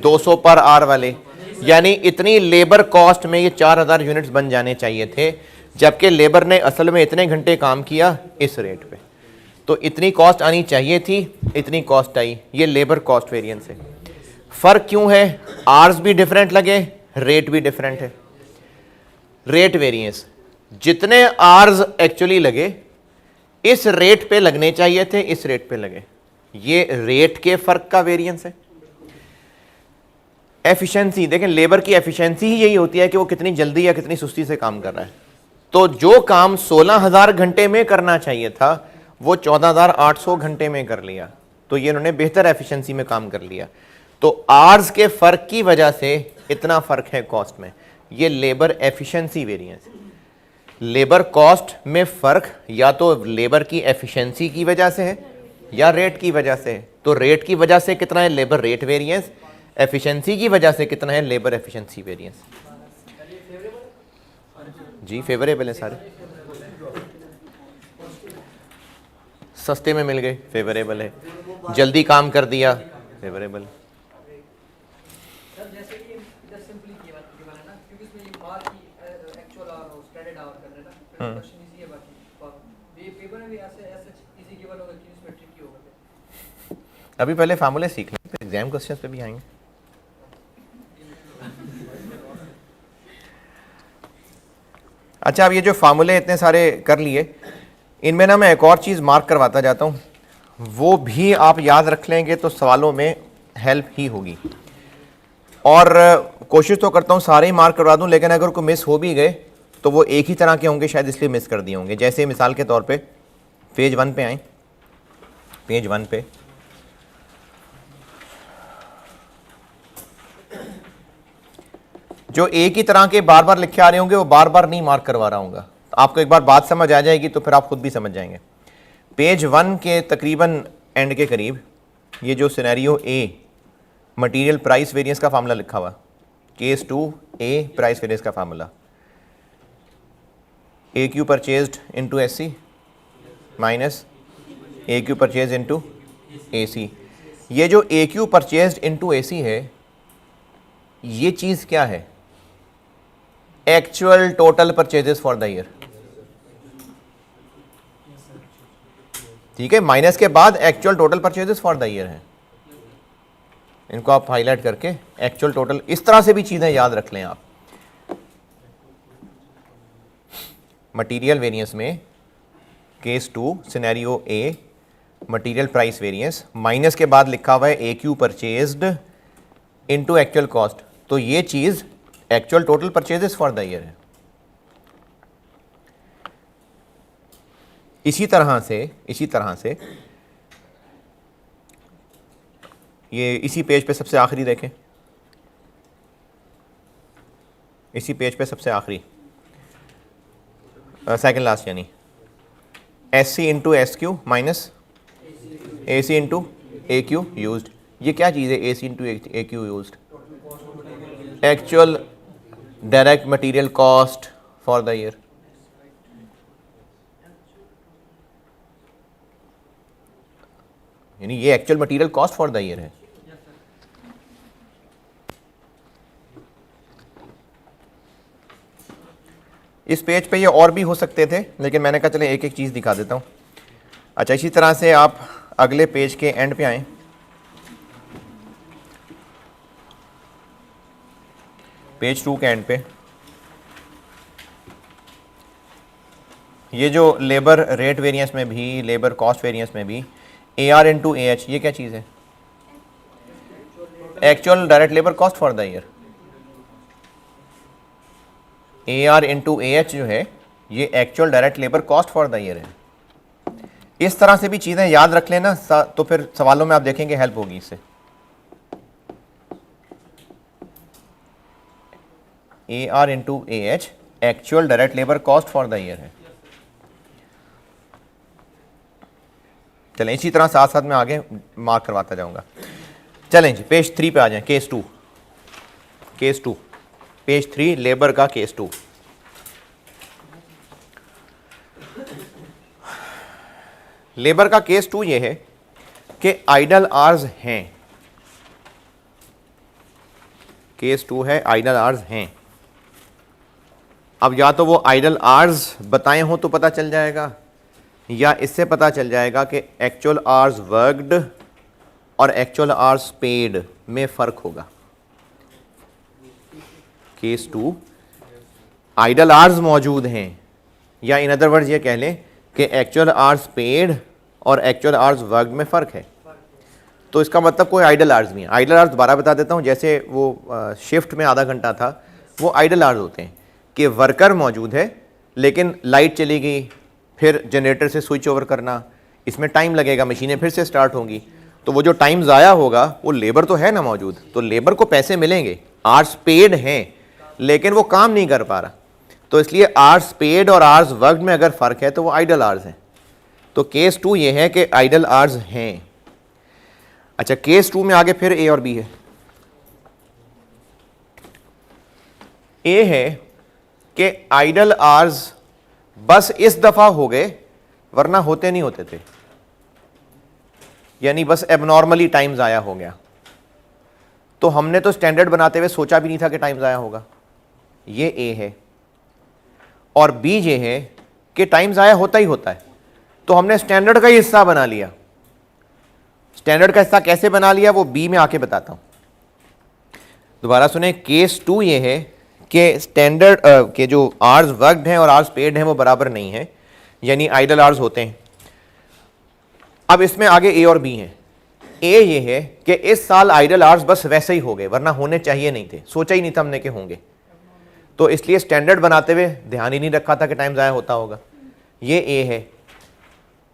200 पर आवर वाले, यानी इतनी लेबर कॉस्ट में ये 4,000 यूनिट्स बन जाने चाहिए थे, जबकि लेबर ने असल में इतने घंटे काम किया इस रेट पे, तो इतनी कॉस्ट आनी चाहिए थी, इतनी कॉस्ट आई। ये लेबर कॉस्ट वेरिएंस है। फर्क क्यों है? आवर्स भी डिफरेंट लगे, रेट भी डिफरेंट है। रेट वेरिएंस जितने आवर्स एक्चुअली लगे इस रेट पे लगने चाहिए थे, इस रेट पे लगे, ये रेट के फर्क का वेरिएंस है। एफिशिएंसी देखें, लेबर की एफिशिएंसी ही यही होती है कि वो कितनी जल्दी या कितनी सुस्ती से काम कर रहा है। तो जो काम 16,000 घंटे में करना चाहिए था वो 14,800 घंटे में कर लिया, तो ये उन्होंने बेहतर एफिशिएंसी में काम कर लिया। तो आवर्स के फर्क की वजह से इतना फर्क है कॉस्ट में, ये labour efficiency variance. Labour cost में फर्क या तो लेबर की एफिशिएंसी की वजह से है या रेट की वजह से है। तो रेट की वजह से कितना है लेबर रेट वेरिएंस, एफिशिएंसी की वजह से कितना है लेबर एफिशिएंसी वेरिएंस। जी फेवरेबल है सारे, सस्ते में मिल गए फेवरेबल है, जल्दी काम कर दिया फेवरेबल है। सर जैसे कि इधर सिंपली किया है ना, क्योंकि इसमें ये माल की एक्चुअल आवर और स्टैंडर्ड आवर कर रहे हैं ना, क्वेश्चन इजी है। बाकी ये पेपर में भी ऐसे इजी गिवन होगा कि इसमें ट्रिकी होगा। अभी पहले फार्मूले सीख लें, फिर एग्जाम क्वेश्चंस पे भी आएंगे। अच्छा, अब ये जो फार्मूले इतने सारे कर लिए, इनमें ना मैं एक और चीज़ मार्क करवाता जाता हूँ, वो भी आप याद रख लेंगे तो सवालों में हेल्प ही होगी। और कोशिश तो करता हूँ सारे ही मार्क करवा दूँ, लेकिन अगर कोई मिस हो भी गए तो वो एक ही तरह के होंगे, शायद इसलिए मिस कर दिए होंगे। जैसे मिसाल के तौर पे पेज 1 पे आए, पेज 1 पे जो एक ही तरह के बार बार लिखे आ रहे होंगे वो बार बार नहीं मार्क करवा रहा हूँगा। आपको एक बार बात समझ आ जाएगी तो फिर आप खुद भी समझ जाएंगे। पेज 1 के तकरीबन एंड के करीब ये जो scenario A material price variance का फार्मूला लिखा हुआ, केस 2 ए प्राइस वेरिएंस का formula, A Q purchased into S C minus A Q purchase into A C. ये जो A Q purchased into A C है, ये चीज़ क्या है? Actual total purchases for the year. ठीक है, माइनस के बाद actual total purchases for the year है। इनको आप हाईलाइट करके एक्चुअल टोटल, इस तरह से भी चीज़ें याद रख लें आप। मटीरियल वेरिएंस में case 2 scenario A, material price variance, minus के बाद लिखा हुआ है A Q purchased into actual cost, तो ये चीज़ actual total purchases for the year है। इसी तरह से ये इसी पेज पे सबसे आखिरी देखें, इसी पेज पे सबसे आखिरी सेकंड लास्ट, यानी S C into S Q minus A C into A Q use. ये क्या चीज़ है A C into A Q use? Actual direct material cost for the year. यानी ये actual material cost for the year है। इस page पे ये और भी हो सकते थे, लेकिन मैंने कहा चले एक एक चीज़ दिखा देता हूँ। अच्छा, इसी तरह से आप अगले पेज के एंड पे आएँ। पेज 2 के एंड पे ये जो लेबर रेट वेरिएंस में भी, लेबर कॉस्ट वेरिएंस में भी A R into A H, ये क्या चीज़ है? Actual direct labour cost for the year. A R into A H जो है ये actual direct labour cost for the year है। इस तरह से भी चीज़ें याद रख लेना, तो फिर सवालों में आप देखेंगे हेल्प होगी इससे। A R into A H actual direct labour cost for the year है। चलें, इसी तरह साथ साथ मैं आगे मार्क करवाता जाऊंगा। चलें जी, पेज 3 पे आ जाएं। केस 2, पेज 3, लेबर का केस 2। लेबर का केस 2 ये है कि आइडल आवर्स हैं। केस 2 है आइडल आवर्स हैं। अब या तो वो आइडल आवर्स बताए हो तो पता चल जाएगा, या इससे पता चल जाएगा कि एक्चुअल आवर्स वर्कड और एक्चुअल आवर्स पेड में फ़र्क होगा। केस 2 आइडल आवर्स मौजूद हैं, या इन अदर वर्ड्स ये कह लें कि एक्चुअल आवर्स पेड और एक्चुअल आवर्स वर्कड में फ़र्क है। तो इसका मतलब कोई आइडल आवर्स नहीं है। आइडल आवर्स दोबारा बता देता हूँ, जैसे वो शिफ्ट में आधा घंटा था, वो आइडल आवर्स होते हैं कि वर्कर मौजूद है लेकिन लाइट चली गई, फिर जनरेटर से स्विच ओवर करना, इसमें टाइम लगेगा, मशीनें फिर से स्टार्ट होंगी, तो वो जो टाइम ज़ाया होगा वो लेबर तो है ना मौजूद, तो लेबर को पैसे मिलेंगे, आवर्स पेड हैं लेकिन वो काम नहीं कर पा रहा, तो इसलिए आवर्स पेड और आवर्स वर्कड में अगर फ़र्क है तो वो आइडल आवर्स हैं। तो केस 2 ये है कि आइडल आवर्स हैं। अच्छा, केस 2 में आगे फिर ए और बी है। ए है कि आइडल आवर्स बस इस दफ़ा हो गए वरना होते नहीं होते थे, यानी बस एबनॉर्मली टाइम ज़ाया हो गया। तो हमने तो स्टैंडर्ड बनाते हुए सोचा भी नहीं था कि टाइम ज़ाया होगा, ये ए है। और बी ये है कि टाइम ज़ाया होता ही होता है, तो हमने स्टैंडर्ड का ही हिस्सा बना लिया। स्टैंडर्ड का हिस्सा कैसे बना लिया वो बी में आके बताता हूं। दोबारा सुने, केस 2 ये है कि स्टैंडर्ड के जो आवर्स वर्कड हैं और आवर्स पेड हैं वो बराबर नहीं है, यानी आइडल आवर्स होते हैं। अब इसमें आगे ए और बी हैं। ए ये है कि इस साल आइडल आवर्स बस वैसे ही हो गए वरना होने चाहिए नहीं थे, सोचा ही नहीं था हमने कि होंगे, तो इसलिए स्टैंडर्ड बनाते हुए ध्यान ही नहीं रखा था कि टाइम ज़ाया होता होगा, ये ए है।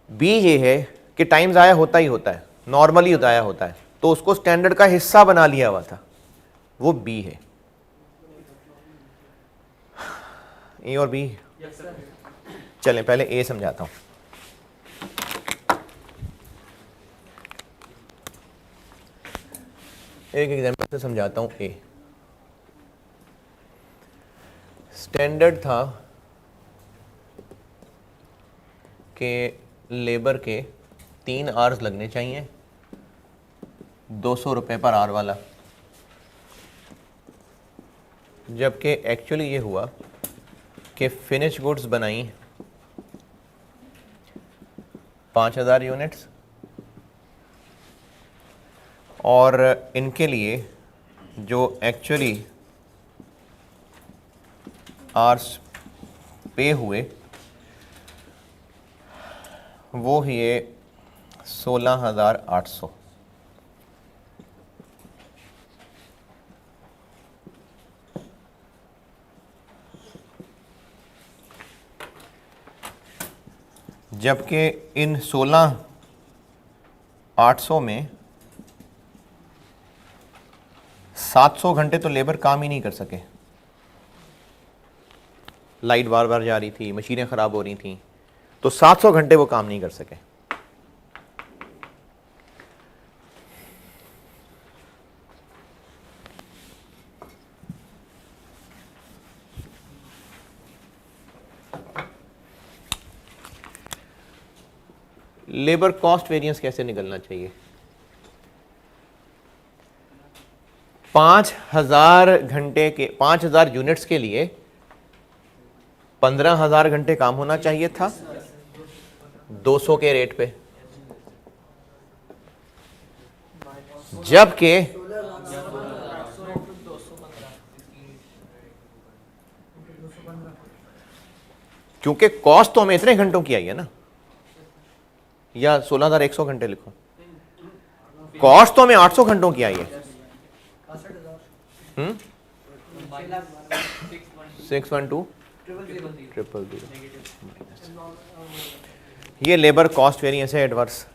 बी ये है कि टाइम ज़ाया होता ही होता है, नॉर्मली ज़ाया होता है, तो उसको स्टैंडर्ड का हिस्सा बना लिया हुआ था, वो बी है। ए और बी चलें, पहले ए समझाता हूं। एक एग्जांपल से समझाता हूं। ए स्टैंडर्ड था कि लेबर के 3 आवर्स लगने चाहिए, 200 रुपये पर आवर वाला, जबकि एक्चुअली ये हुआ कि फिनिश गुड्स बनाई 5,000 यूनिट्स, और इनके लिए जो एक्चुअली आवर्स पे हुए वो ये 16,800। जबकि इन 16,800 में 700 घंटे तो लेबर काम ही नहीं कर सके। लाइट बार बार जा रही थी, मशीनें ख़राब हो रही थी, तो 700 घंटे वो काम नहीं कर सके। लेबर कॉस्ट वेरिएंस कैसे निकलना चाहिए? 5,000 घंटे के 5,000 यूनिट्स के लिए 15,000 घंटे काम होना चाहिए था 200 के रेट पे, जबकि क्योंकि कॉस्ट तो हमें इतने घंटों की आई है ना, या 16,100 घंटे लिखो, कॉस्ट तो हमें 800 घंटों की आई है। 612 000 ये लेबर कॉस्ट वेरिएंस है एडवर्स।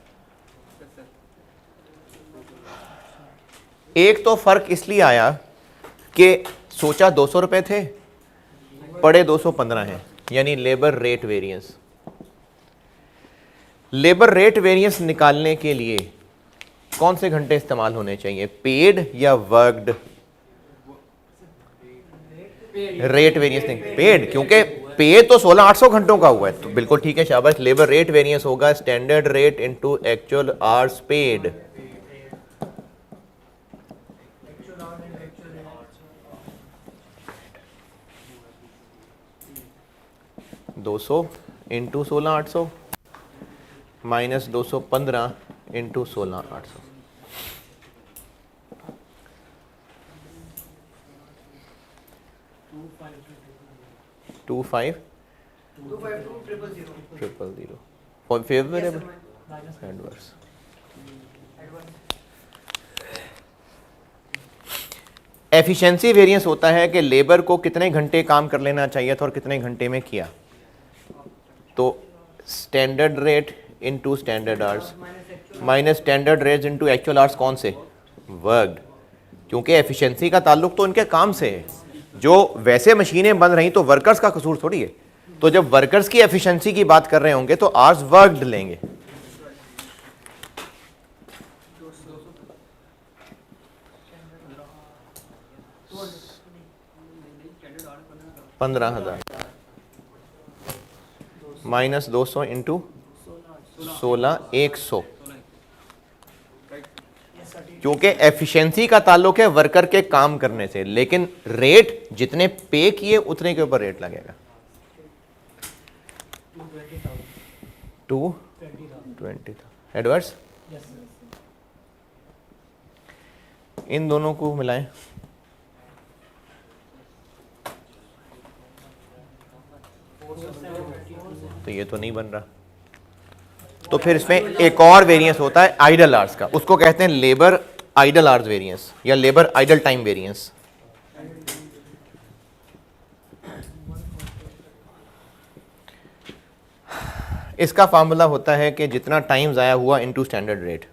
एक तो फर्क इसलिए आया कि सोचा 200 रुपए थे, पड़े 215 हैं, यानी labour rate variance. Labour rate variance निकालने के लिए कौन से घंटे इस्तेमाल होने चाहिए, पेड या वर्कड? रेट वेरिएंस नहीं, पेड, क्योंकि पे तो 16,800 घंटों का हुआ है, तो बिल्कुल ठीक है, शाबाश। लेबर रेट वेरिएंस होगा standard rate into actual hours paid. $200 into 16,800 minus 215 into 16,800। 25,000 for favourable adverse. Efficiency variance होता है कि लेबर को कितने घंटे काम कर लेना चाहिए था और कितने घंटे में किया। तो standard rate into standard hours minus standard rate into actual hours, कौन से? वर्कड, क्योंकि एफिशिएंसी का ताल्लुक तो उनके काम से है। जो वैसे मशीनें बन रही तो वर्कर्स का कसूर थोड़ी है, तो जब वर्कर्स की एफिशिएंसी की बात कर रहे होंगे तो आवर्स वर्कड लेंगे। $15,000 माइनस 200 इंटू 16,100, क्योंकि एफिशिएंसी का ताल्लुक है वर्कर के काम करने से, लेकिन रेट जितने पे किए उतने के ऊपर रेट लगेगा। 220,000 एडवर्स। इन दोनों को मिलाएं तो ये तो नहीं बन रहा। तो फिर इसमें एक और वेरिएंस होता है आइडल आवर्स का, उसको कहते हैं लेबर आइडल आवर्स वेरिएंस या लेबर आइडल टाइम वेरिएंस। इसका फार्मूला होता है कि जितना टाइम ज़ाया हुआ इनटू स्टैंडर्ड रेट।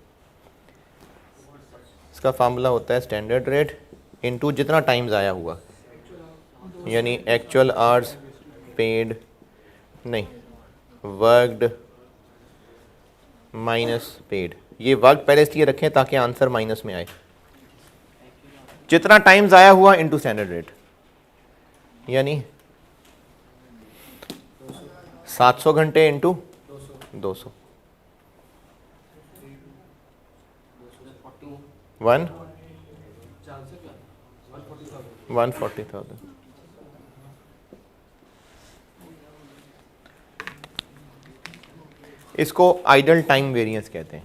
इसका फार्मूला होता है स्टैंडर्ड रेट इनटू जितना टाइम ज़ाया हुआ, यानी एक्चुअल आवर्स पेड नहीं वर्कड माइनस पेड। ये वर्क पहले इसलिए रखें ताकि आंसर माइनस में आए। जितना टाइम ज़ाया हुआ इनटू स्टैंडर्ड रेट, यानी 700 घंटे इंटू 200 140,000। इसको आइडल टाइम वेरिएंस कहते हैं।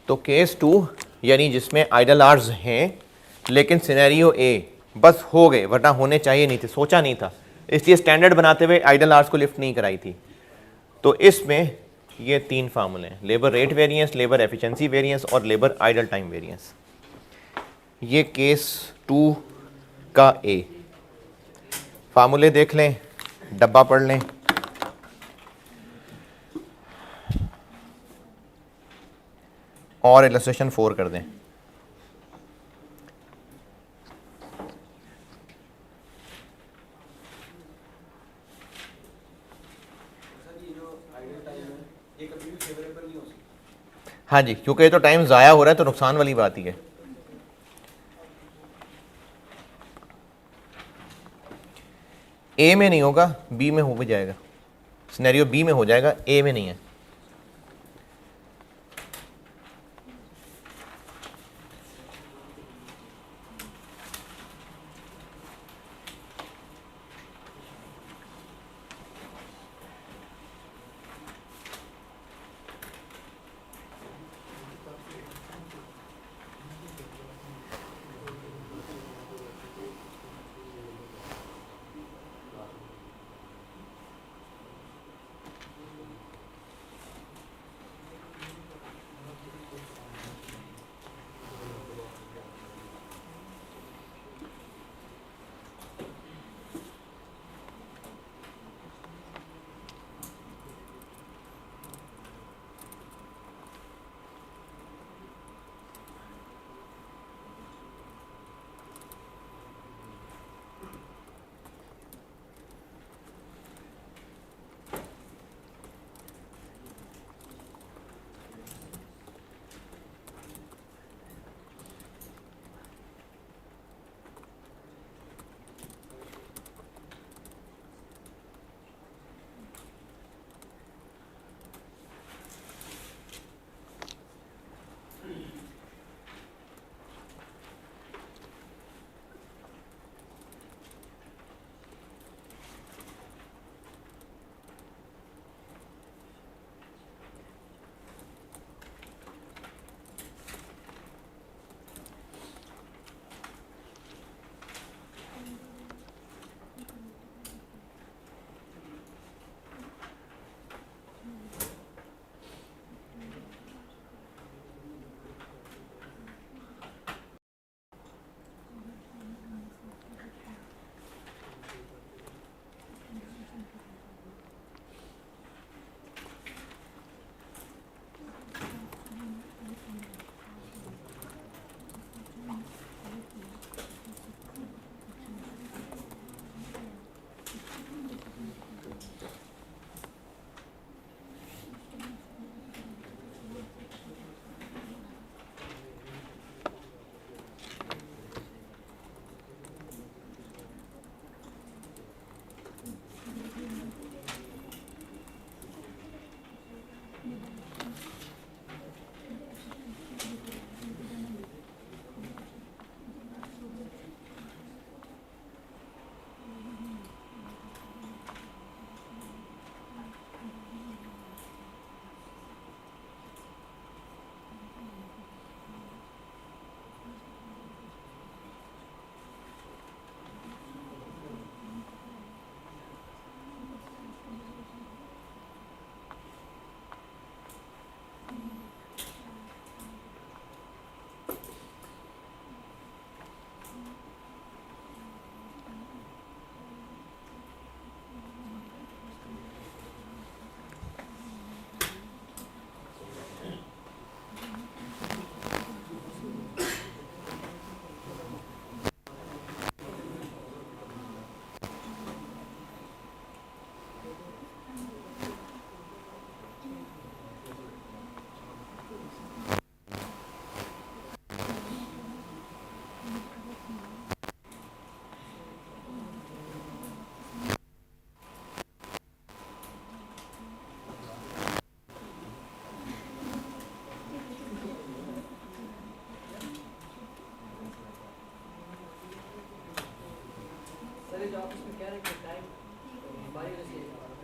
तो केस 2 यानी जिसमें आइडल आवर्स हैं लेकिन सिनेरियो ए बस हो गए, वरना होने चाहिए नहीं थे, सोचा नहीं था, इसलिए स्टैंडर्ड बनाते हुए आइडल आवर्स को लिफ्ट नहीं कराई थी। तो इसमें ये 3 फार्मूले हैं, labour rate variance, labour efficiency variance और लेबर आइडल टाइम वेरिएंस। ये केस 2 का ए। फार्मूले देख लें, डब्बा पढ़ लें। और इलस्ट्रेशन 4 कर दें। हाँ जी, क्योंकि ये तो टाइम ज़ाया हो रहा है, तो नुकसान वाली बात ही है। ए में नहीं होगा, बी में हो भी जाएगा, सिनेरियो बी में हो जाएगा, ए में नहीं है।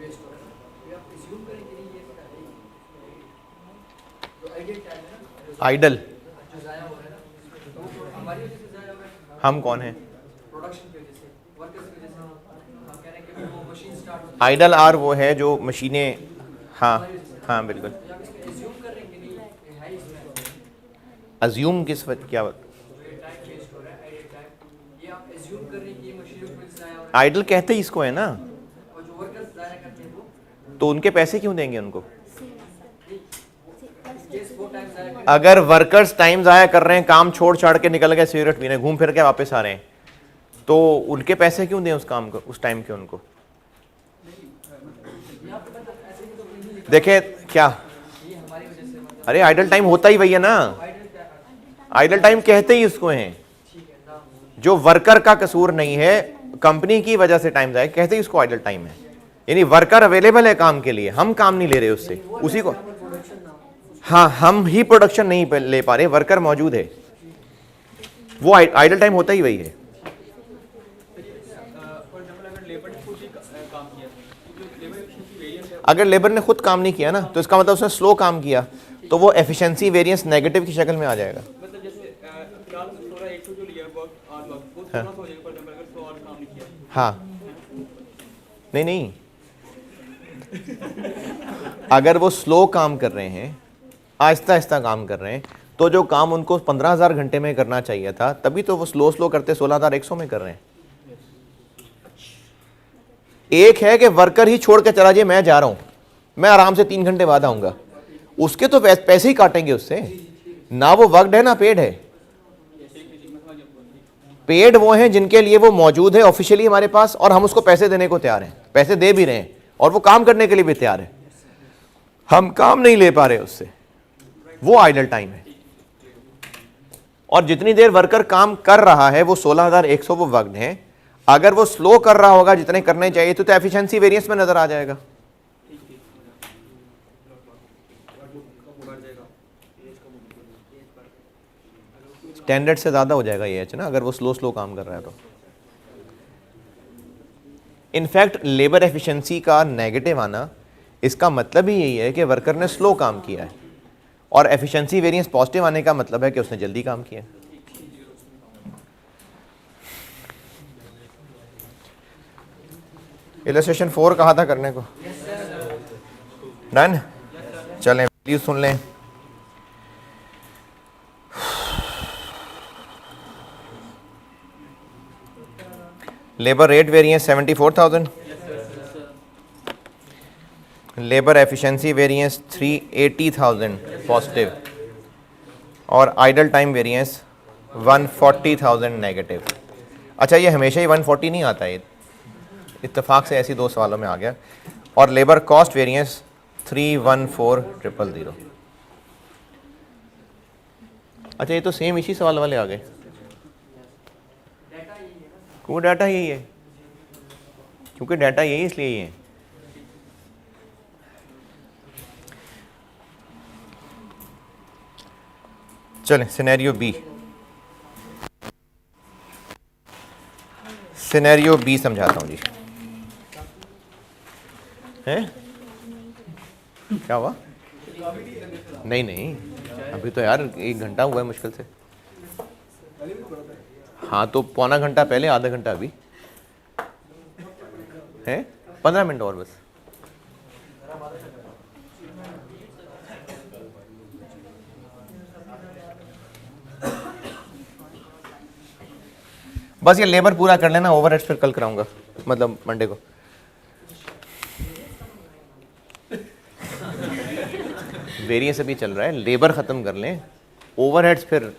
वेस्ट हो रहा है ना, ये आप assume करें कि नहीं ये पहले ही जो आइडियल टाइम है ना, आइडल जो ज़ाया हो रहा है ना, तो हमारी वजह से ज़ाया हो रहा है, हम कौन हैं? प्रोडक्शन की वजह से, वर्कर्स की वजह से। हम कह रहे हैं कि वो मशीन स्टार्ट आइडल आर वो है जो मशीनें, हाँ हाँ बिल्कुल। आप इसको एज्यूम कर रहे हैं कि नहीं ये है इसमें अज्यूम किस वक्त क्या वक्त? ये टाइम वेस्ट हो रहा है, आइडियल टाइम, ये आप एज्यूम कर रहे हैं कि ये मशीनों की वजह से ज़ाया हो रहा आइडल कहते ही इसको है ना, है, और जो वर्कर्स ज़ाया करते हैं वो तो उनके पैसे क्यों देंगे उनको? केस वो टाइम ज़ाया कर अगर वर्कर्स टाइम ज़ाया कर रहे हैं, काम छोड़ छाड़ के निकल गए सिगरेट पीने, घूम फिर के वापस आ रहे हैं, तो उनके पैसे क्यों दें उस काम को, उस टाइम के उनको? देखे क्या, ये हमारी वजह से मतलब अरे आइडल टाइम होता ही वही है ना, आइडल टाइम कहते ही उसको हैं, ठीक है ना, जो वर्कर का कसूर नहीं है, कंपनी की वजह से टाइम जाए, कहते ही उसको आइडल टाइम है। यानी वर्कर अवेलेबल है काम के लिए, हम काम नहीं ले रहे उससे, उसी को, प्रोडक्शन ना हो। हाँ हम ही प्रोडक्शन नहीं ले पा रहे, वर्कर मौजूद है, वो आइडल टाइम होता ही वही है। अगर लेबर ने खुद काम नहीं किया ना, तो इसका मतलब उसने स्लो काम किया, तो वो एफिशिएंसी वेरिएंस नेगेटिव की शक्ल में आ जाएगा। मतलब जैसे फिलहाल 100 जो लिया वर्क आवर वर्क वो 16 हो जाएगा, पर अगर 100 और काम नहीं किया। हाँ नहीं नहीं, अगर वो स्लो काम कर रहे हैं, आहिस्ता आहिस्ता काम कर रहे हैं, तो जो काम उनको 15,000 घंटे में करना चाहिए था, तभी तो वो स्लो करते 16,100 में कर रहे हैं। एक है कि वर्कर ही छोड़ के चला जाए, मैं जा रहा हूं, मैं आराम से 3 घंटे बाद आऊंगा, उसके तो पैसे ही काटेंगे उससे ना, वो वर्कड है ना पेड है। पेड वो हैं जिनके लिए वो मौजूद है ऑफिशियली हमारे पास, और हम उसको पैसे देने को तैयार हैं, पैसे दे भी रहे हैं, और वो काम करने के लिए भी तैयार है। हम काम नहीं ले पा रहे उससे, वो आइडल टाइम है। और जितनी देर वर्कर काम कर रहा है, वो 16,100 वो वर्कड है। अगर वो स्लो कर रहा होगा जितने करने चाहिए, तो एफिशिएंसी वेरिएंस में नजर आ जाएगा। स्टैंडर्ड से ज्यादा हो जाएगा ये ना, अगर वो स्लो काम कर रहा है तो। इनफैक्ट लेबर एफिशिएंसी का नेगेटिव आना, इसका मतलब ही यही है कि वर्कर ने स्लो काम किया है, और एफिशिएंसी वेरिएंस पॉजिटिव आने का मतलब है कि उसने जल्दी काम किया। इलस्ट्रेशन 4 कहा था करने को, डन। चलें प्लीज सुन लें। Labour rate variance 74,000, labour efficiency variance 380,000 positive, और आइडल टाइम वेरिएंस 140,000 नेगेटिव। अच्छा ये हमेशा ही 140 नहीं आता है, इत्तेफाक से ऐसी 2 सवालों में आ गया। और लेबर कॉस्ट वेरिएंस 314,000। अच्छा ये तो सेम इसी सवाल वाले आ गए, वो डाटा यही है, क्योंकि डाटा यही इसलिए ही है। चलें सिनेरियो बी, सिनेरियो बी समझाता हूँ जी। हैं क्या हुआ? नहीं नहीं, अभी तो यार 1 घंटा हुआ है मुश्किल से। हाँ तो पौना घंटा पहले, आधा घंटा अभी है, 15 मिनट और बस। बस ये लेबर पूरा कर लेना, ओवरहेड्स फिर कल कराऊंगा, मतलब मंडे को। वेरिएंस अभी चल रहा है, लेबर ख़त्म कर लें, ओवरहेड्स फिर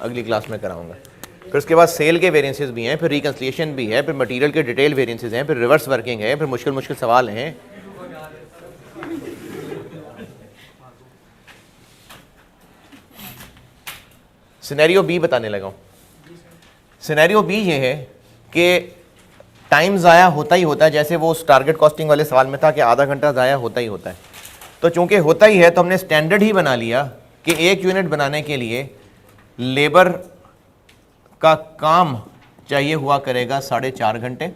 अगली क्लास में कराऊंगा। फिर उसके बाद सेल के वेरिएंसेस भी हैं, फिर रिकन्सिलिएशन भी है, फिर मटेरियल के डिटेल वेरिएंसेस हैं, फिर रिवर्स वर्किंग है, फिर मुश्किल सवाल हैं। सिनेरियो बी बताने लगा हूँ। सिनेरियो बी ये है कि टाइम ज़ाया होता ही होता है, जैसे वो उस टारगेट कॉस्टिंग वाले सवाल में था कि आधा घंटा ज़ाया होता ही होता है। तो चूंकि होता ही है, तो हमने स्टैंडर्ड ही बना लिया कि 1 यूनिट बनाने के लिए लेबर का काम चाहिए हुआ करेगा 4.5 घंटे,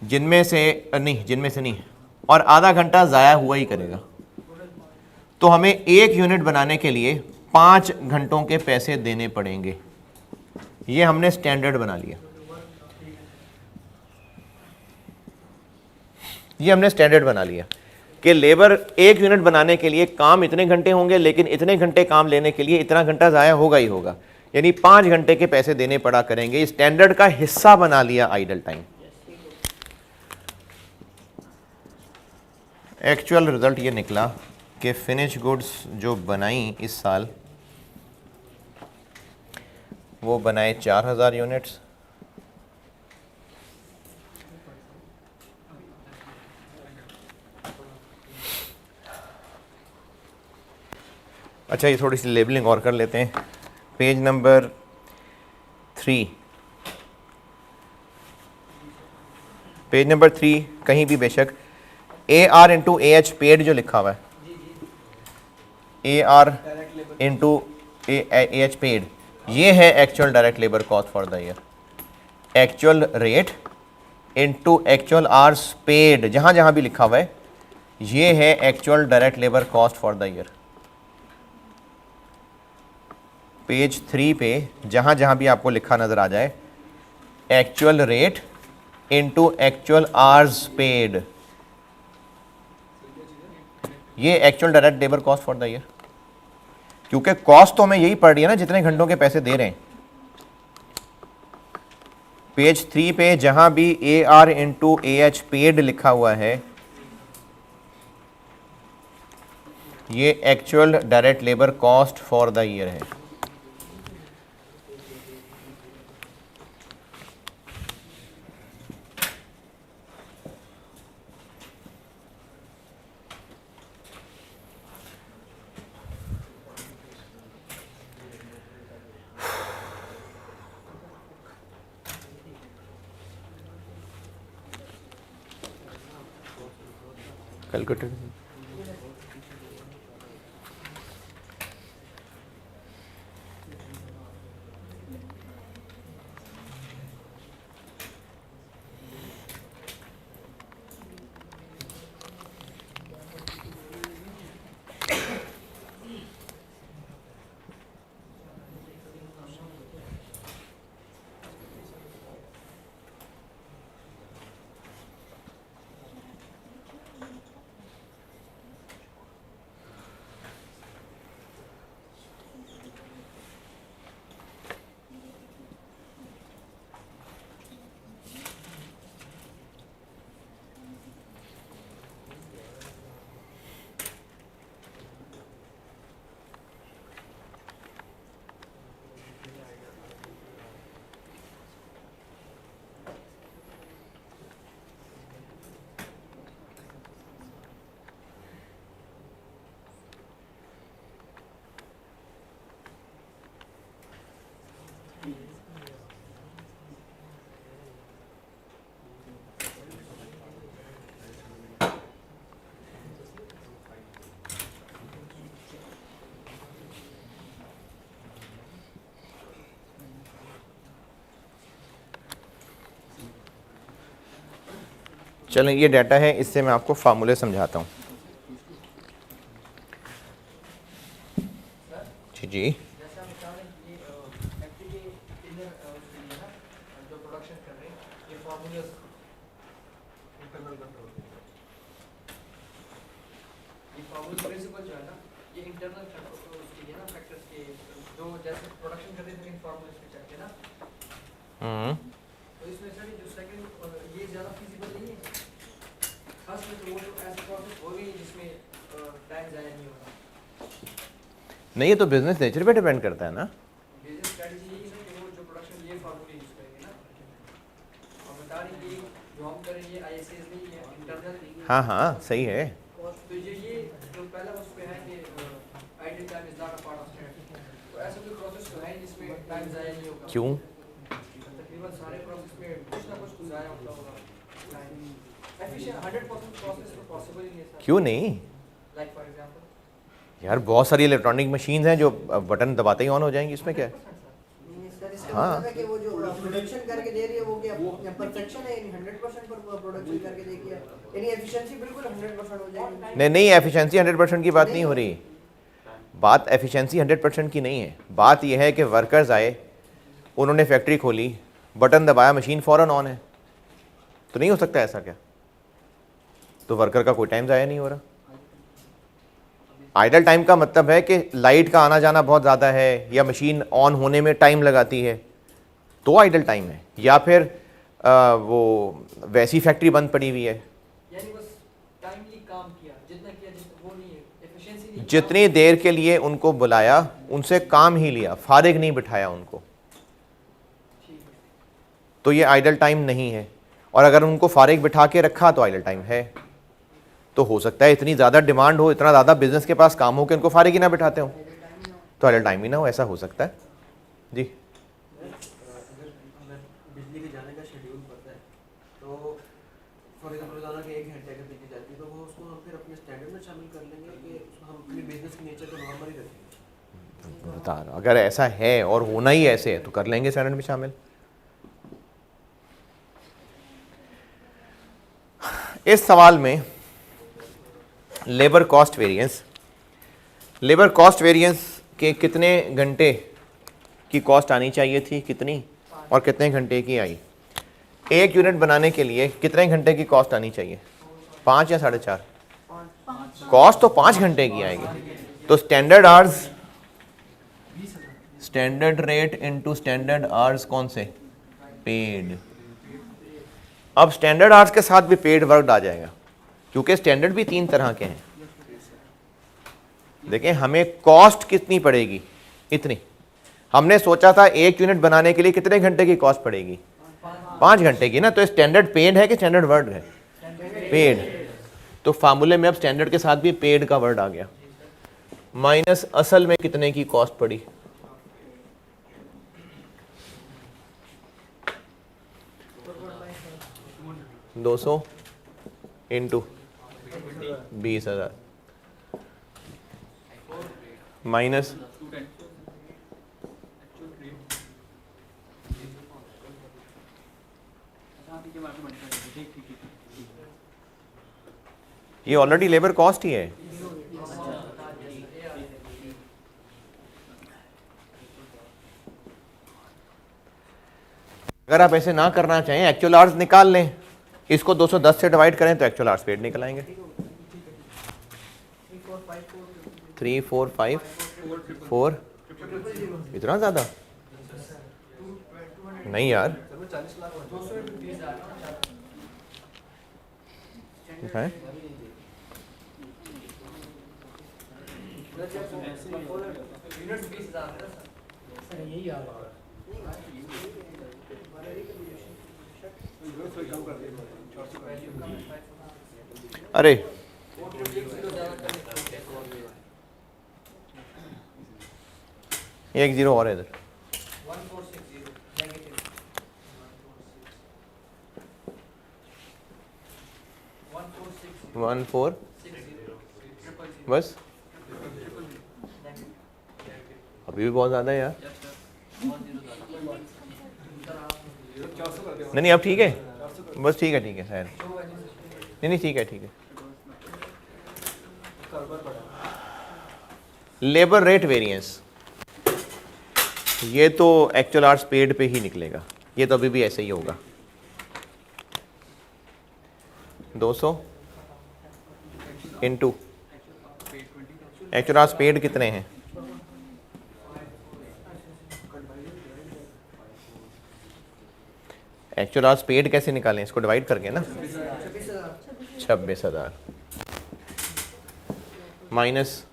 जिनमें से नहीं, और आधा घंटा ज़ाया हुआ ही करेगा। तो हमें 1 यूनिट बनाने के लिए 5 घंटों के पैसे देने पड़ेंगे। ये हमने स्टैंडर्ड बना लिया, ये हमने स्टैंडर्ड बना लिया कि लेबर 1 यूनिट बनाने के लिए काम इतने घंटे होंगे, लेकिन इतने घंटे काम लेने के लिए इतना घंटा ज़ाया होगा ही होगा, यानी 5 घंटे के पैसे देने पड़ा करेंगे। स्टैंडर्ड का हिस्सा बना लिया आइडल टाइम। एक्चुअल रिजल्ट ये निकला कि फिनिश गुड्स जो बनाई इस साल वो बनाए 4000 यूनिट्स, अच्छा ये थोड़ी सी लेबलिंग और कर लेते हैं। पेज नंबर 3, पेज नंबर 3 कहीं भी बेशक AR इंटू AH पेड जो लिखा हुआ है, AR इंटू AH पेड, ये है actual direct labour cost for the year. Actual rate into actual hours paid, जहाँ जहाँ भी लिखा हुआ है ये है actual direct labour cost for the year. Page 3 पे जहाँ जहाँ भी आपको लिखा नज़र आ जाए actual rate into actual hours paid, ये actual direct labour cost for the year, क्योंकि कॉस्ट तो हमें यही पड़ रही है ना जितने घंटों के पैसे दे रहे हैं। पेज 3 पे जहां भी AR इंटू AH पेड लिखा हुआ है ये actual direct labour cost for the year है। कैलकुलेटर चलें, ये डाटा है, इससे मैं आपको फार्मूले समझाता हूँ। जी जी जैसे हम बता रहे हैं कि एक्चुअली इनर जो प्रोडक्शन कर रहे हैं ये फार्मूलाज इंटरनल कंट्रोल, ये फार्मूला प्रिंसिपल जो है ना ये इंटरनल कंट्रोल उसके लिए ना फैक्टर्स के जो जैसे प्रोडक्शन कर रहे थे इन फार्मूलाज पे चलते हैं ना, तो इसमें सर जो सेकंड ये ज़्यादा फिजिबल नहीं है, खास में तो वो जो ऐसा प्रोसेस हो गई जिसमें टाइम ज़ाया नहीं होगा। नहीं, ये तो बिजनेस नेचर पे डिपेंड करता है ना। बिजनेस स्ट्रेटजी यही है कि वो जो प्रोडक्शन ये फार्मूले यूज करेंगे ना, और बता रही कि जो हम करेंगे ISAs नहीं है इंटरनल, हाँ हाँ सही है। तो ये जो पहला उस पे है कि idle time is not a part of strategy, तो ऐसा कोई प्रोसेस तो है जिसमें टाइम ज़ाया नहीं होगा। क्यों? तकरीबन सारे प्रोसेस में कुछ ना कुछ ज़ाया होता होगा टाइम। एफिशिएंट 100% प्रोसेस तो पॉसिबल ही नहीं है सर। क्यों नहीं लाइक फॉर एग्जांपल यार, बहुत सारी इलेक्ट्रॉनिक मशीन्स हैं जो बटन दबाते ही ऑन हो जाएंगी, इसमें क्या है? नहीं सर, इसका मतलब है कि वो जो प्रोडक्शन करके दे रही है वो क्या परफेक्शन है, यानी 100% पर प्रोडक्शन करके देगी, यानी एफिशिएंसी बिल्कुल 100% हो जाएगी। नहीं नहीं, एफिशिएंसी 100% की बात नहीं हो रही, बात एफिशिएंसी 100% की नहीं है। बात यह है कि वर्कर्स आए, उन्होंने फैक्ट्री खोली, बटन दबाया, मशीन फ़ौरन ऑन है, तो नहीं हो सकता ऐसा क्या? तो वर्कर का कोई टाइम ज़ाया नहीं हो रहा। आइडल टाइम का मतलब है कि लाइट का आना जाना बहुत ज़्यादा है या मशीन ऑन होने में टाइम लगाती है, तो आइडल टाइम है। या फिर वो वैसी फैक्ट्री बंद पड़ी हुई है, यानी बस टाइमली काम किया, जितना किया वो नहीं है, एफिशिएंसी नहीं। जितनी देर के लिए उनको बुलाया उनसे काम ही लिया, फारिग नहीं बिठाया उनको, तो ये आइडल टाइम नहीं है। और अगर उनको फारिग बिठा के रखा तो आइडल टाइम है। तो हो सकता है इतनी ज़्यादा डिमांड हो, इतना ज़्यादा बिजनेस के पास काम हो कि उनको फारिग ही ना बिठाते हो, तो आइडल टाइम ही ना हो, ऐसा हो सकता है जी। अगर बिजली के जाने का शेड्यूल पता है तो फॉर एग्जाम्पल रोजाना के 1 घंटे अगर बिजली जाती है तो वो उसको हम फिर अपने स्टैंडर्ड में शामिल कर लेंगे कि हम अपने बिजनेस के नेचर को नॉर्मल ही रखेंगे। बता रहा, अगर ऐसा है और होना ही ऐसे है तो कर लेंगे स्टैंडर्ड में शामिल। इस सवाल में labour cost variance, labour cost variance के कितने घंटे की कॉस्ट आनी चाहिए थी, कितनी, और कितने घंटे की आई। एक यूनिट बनाने के लिए कितने घंटे की कॉस्ट आनी चाहिए, 5 या 4.5? कॉस्ट तो 5 घंटे की आएगी। तो standard hours, standard rate into standard hours कौन से, पेड। अब स्टैंडर्ड आवर्स के साथ भी पेड वर्क आ जाएगा, क्योंकि स्टैंडर्ड भी 3 तरह के हैं। देखें हमें कॉस्ट कितनी पड़ेगी, इतनी। हमने सोचा था 1 यूनिट बनाने के लिए कितने घंटे की कॉस्ट पड़ेगी, 5 घंटे की ना। तो स्टैंडर्ड पेड है कि स्टैंडर्ड वर्ड है, पेड। तो फार्मूले में अब स्टैंडर्ड के साथ भी पेड का वर्ड आ गया, माइनस असल में कितने की कॉस्ट पड़ी, 200 इंटू 20,000 माइनस ये ऑलरेडी लेबर कॉस्ट ही है। अगर आप ऐसे ना करना चाहें, एक्चुअल आवर्स निकाल लें, इसको 210 से डिवाइड करें तो एक्चुअल आवर्स पेड निकल आएंगे। 3, 4, 5, 4, इतना ज़्यादा नहीं यार, है? यही आ रहा है। अरे एक जीरो और है इधर, 14 बस, अभी भी बहुत ज़्यादा है यार। नहीं अब ठीक है, बस ठीक है, ठीक है खैर, नहीं ठीक है, ठीक है। लेबर रेट वेरिएंस, ये तो एक्चुअल आवर्स पेड पे ही निकलेगा, ये तो अभी भी ऐसे ही होगा। 200 इंटू एक्चुअल आवर्स पेड कितने हैं, एक्चुअल आवर्स पेड कैसे निकालें, इसको डिवाइड करके ना, 26,000 माइनस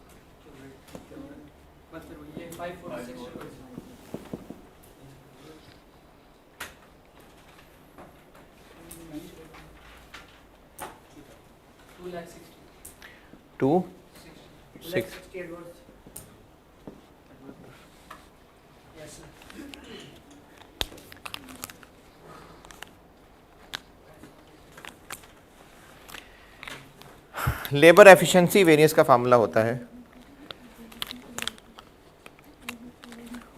2, 6, लेबर एफिशिएंसी वेरिएंस का फार्मूला होता है।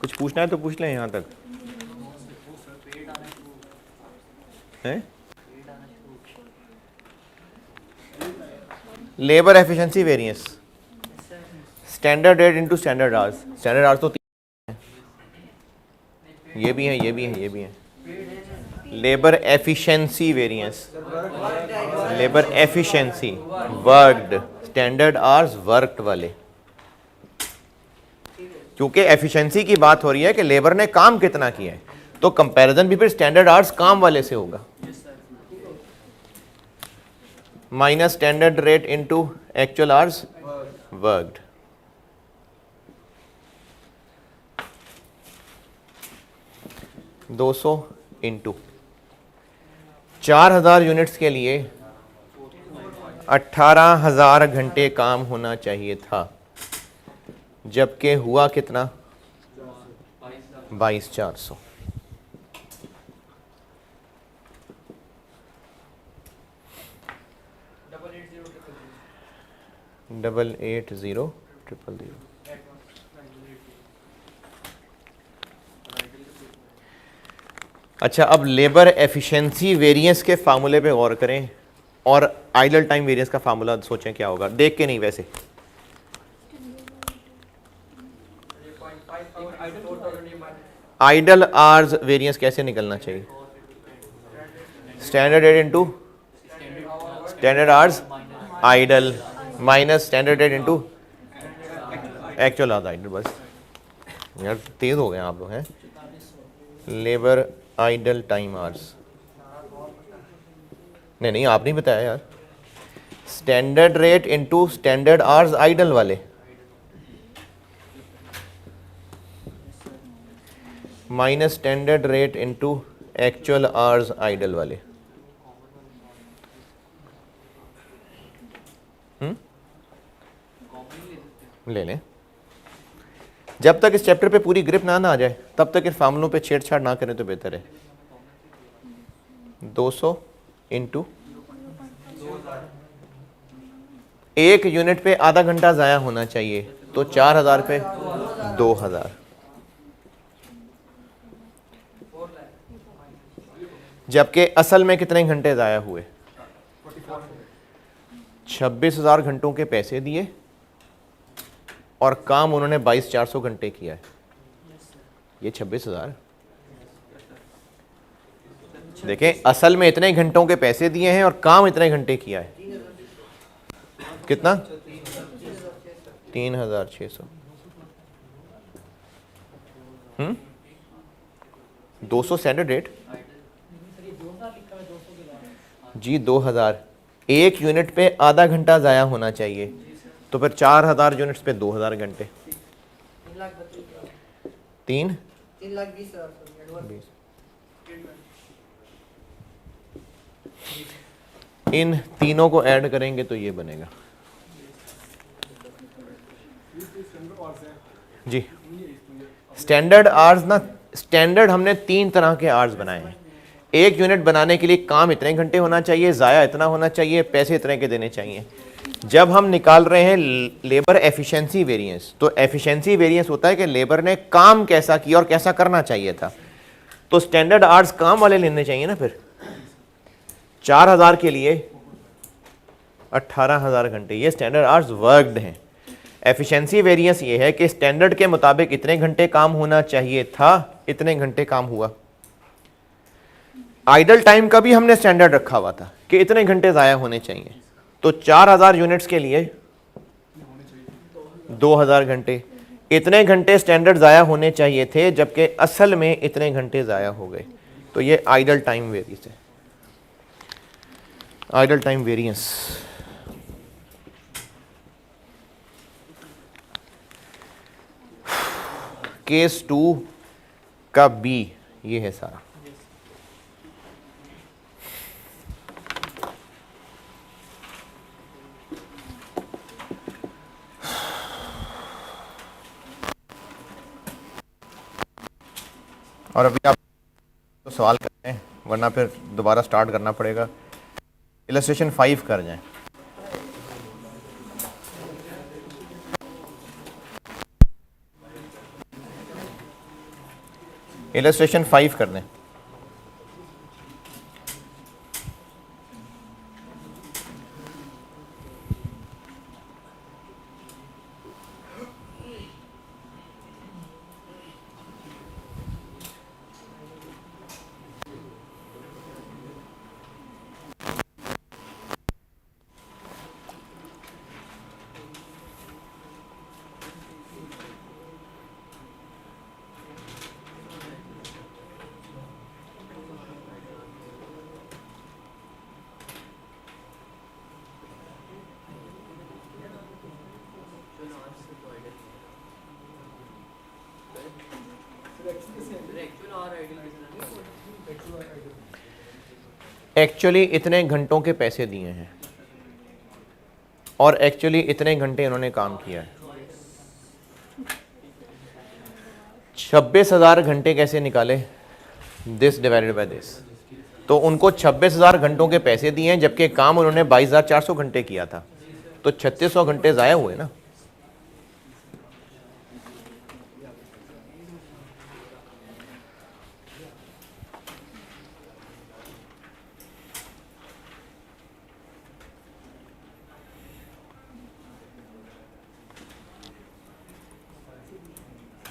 कुछ पूछना है तो पूछ लें यहाँ तक। हैं? Labour efficiency variance, standard rate into standard hours. Standard hours तो 3 हैं, ये भी हैं, ये भी हैं, ये भी हैं। Labour efficiency variance, labour efficiency worked, standard hours worked वाले। क्योंकि एफिशिएंसी की बात हो रही है कि लेबर ने काम कितना किया है, तो कंपैरिजन भी फिर स्टैंडर्ड आवर्स काम वाले से होगा, minus standard rate into actual hours worked. दो सौ इंटू 4000 यूनिट्स के लिए 18,000 घंटे काम होना चाहिए था, जबकि हुआ कितना? 22,400। डबल 8,0,0,0,000। अच्छा, अब लेबर एफिशिएंसी वेरिएंस के फार्मूले पे गौर करें और आइडल टाइम वेरिएंस का फार्मूला सोचें क्या होगा, देख के नहीं वैसे। आइडल आवर्स वेरिएंस कैसे निकलना चाहिए? Standard rate into standard hours idle minus standard rate into actual hours idle. बस यार तेज हो गए आप लोग हैं। लेबर आइडल टाइम आवर्स, नहीं आप नहीं बताया यार। Standard rate into standard hours idle वाले minus standard rate into actual hours idle वाले। ले लें। जब तक इस चैप्टर पे पूरी ग्रिप ना आ जाए तब तक इन फार्मूलों पे छेड़छाड़ ना करें तो बेहतर है। 200 इंटू 1 यूनिट पे आधा घंटा ज़ाया होना चाहिए, तो 4000 पे 2000। जबकि असल में कितने घंटे ज़ाया हुए? 26,000 घंटों के पैसे दिए और काम उन्होंने 22,400 घंटे किया है। ये 26,000। देखें, असल में इतने घंटों के पैसे दिए हैं और काम इतने घंटे किया है। कितना? 3,600। 200 स्टैंडर्ड रेट जी, 2000। 1 यूनिट पे आधा घंटा ज़ाया होना चाहिए, तो फिर 4000 यूनिट्स पे 2000 घंटे। 3,20,000। इन तीनों को ऐड करेंगे तो ये बनेगा जी। स्टैंडर्ड आवर्स ना, स्टैंडर्ड हमने 3 तरह के आवर्स बनाए हैं। 1 यूनिट बनाने के लिए काम इतने घंटे होना चाहिए, ज़ाया इतना होना चाहिए, पैसे इतने के देने चाहिए। जब हम निकाल रहे हैं लेबर एफिशिएंसी वेरिएंस, तो एफिशिएंसी वेरिएंस होता है कि लेबर ने काम कैसा किया और कैसा करना चाहिए था, तो स्टैंडर्ड आवर्स काम वाले लेने चाहिए ना। फिर 4000 के लिए 18,000 घंटे, ये स्टैंडर्ड आवर्स वर्कड हैं। एफिशिएंसी वेरिएंस ये है कि स्टैंडर्ड के मुताबिक इतने घंटे काम होना चाहिए था, इतने घंटे काम हुआ। आइडल टाइम का भी हमने स्टैंडर्ड रखा हुआ था कि इतने घंटे ज़ाया होने चाहिए, तो 4000 यूनिट्स के लिए 2000 घंटे, इतने घंटे स्टैंडर्ड ज़ाया होने चाहिए थे, जबकि असल में इतने घंटे ज़ाया हो गए। तो ये आइडल टाइम वेरिएंस है, आइडल टाइम वेरिएंस। केस 2 का बी ये है सारा। और अभी आप तो सवाल करते हैं, वरना फिर दोबारा स्टार्ट करना पड़ेगा। इलस्ट्रेशन 5 कर जाएं। इलस्ट्रेशन 5 कर दें। एक्चुअल और आइडियल एक्चुअली इतने घंटों के पैसे दिए हैं और एक्चुअली इतने घंटे इन्होंने काम किया है। 26,000 घंटे कैसे निकाले? This divided by this. तो उनको 26,000 घंटों के पैसे दिए हैं जबकि काम उन्होंने 22,400 घंटे किया था, तो 3600 घंटे ज़ाया हुए ना।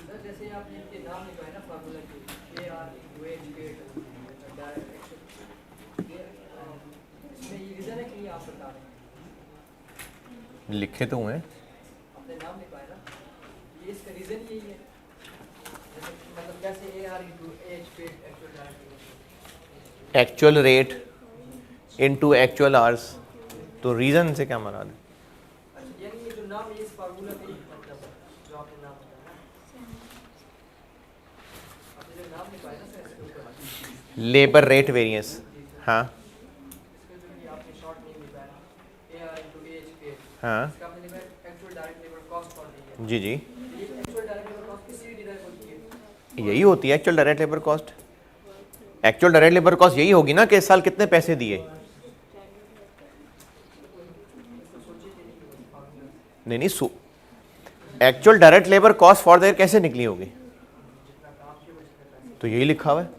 सर जैसे आपने इनके नाम लिखवाए ना फार्मूला के AR इसमें ये रीज़न है कि ये आप बता रहे हैं, लिखे तो हुए हैं। आपने नाम लिखवाया ना, ये इसका रीज़न यही है, जैसे मतलब कैसे AR into AH पे actual direct actual rate into actual hours, तो रीज़न से क्या मराद है? यानी ये जो नाम है इस फार्मूला का ही मतलब है जो आपने नाम बताया ना, आपने जो नाम लिखवाया ना सर इसके ऊपर लेबर रेट वेरिएंस, हाँ इसका जो ये आपने शॉर्ट नेम लिखवाया ना AR into AH पे, हाँ इसका आपने लिखा actual direct labour cost for the year. जी जी, ये एक्चुअल डायरेक्ट लेबर कॉस्ट किसी भी डिराइव होती है, यही होती है actual direct labour cost. Actual direct labour cost यही होगी ना कि इस साल कितने पैसे दिए। नहीं नहीं, actual direct labour cost for the year कैसे निकली होगी? तो यही लिखा हुआ है।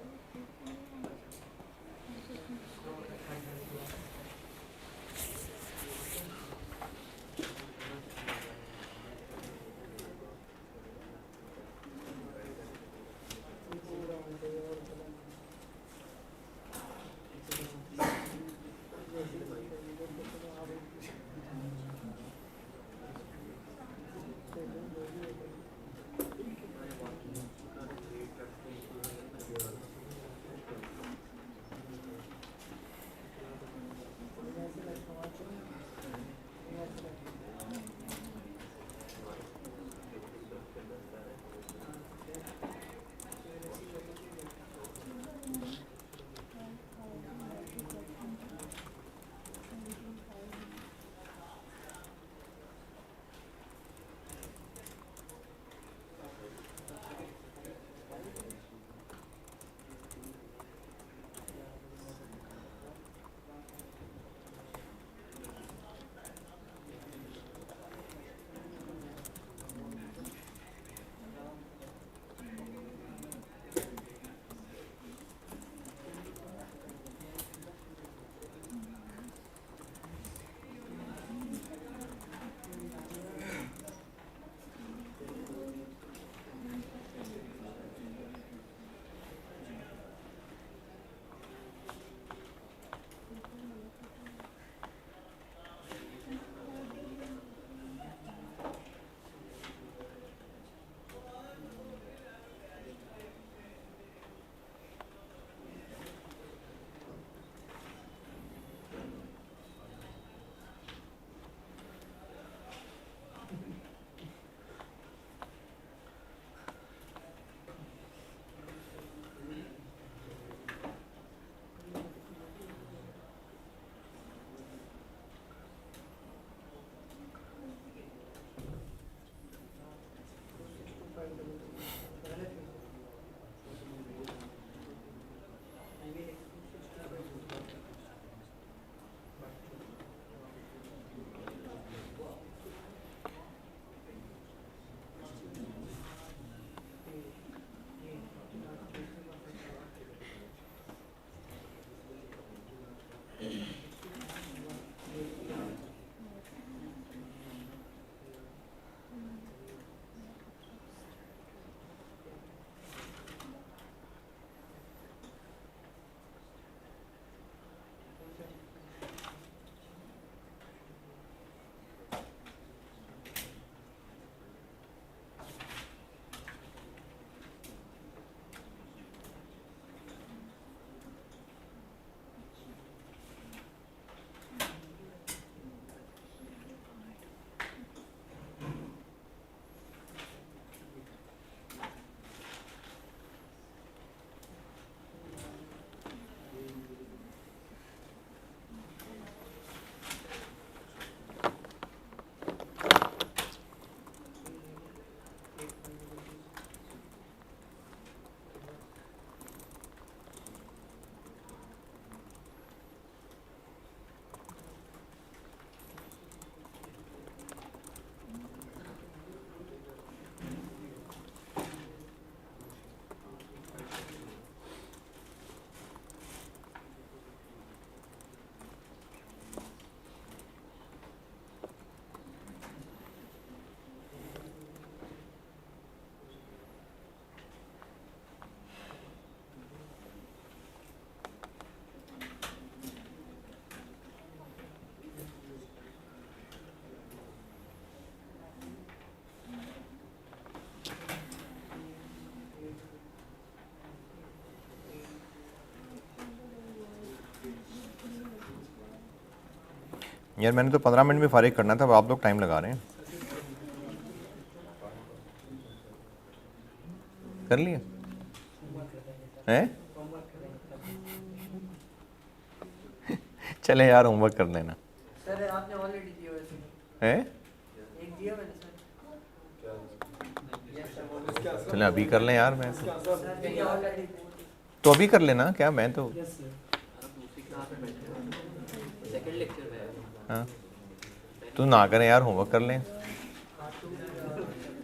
यार मैंने तो 15 मिनट में फारिग करना था, अब आप लोग टाइम लगा रहे हैं। कर लिया हैं? चले यार होमवर्क कर लेना सर आपने ऑलरेडी दिया वैसे हैं? एक दिया मैंने सर। चले अभी कर लें यार, मैं सर ये ऑलरेडी तो अभी कर लेना क्या, मैं तो सेकंड लेक्चर में है। हाँ तो ना करें यार, होमवर्क कर लें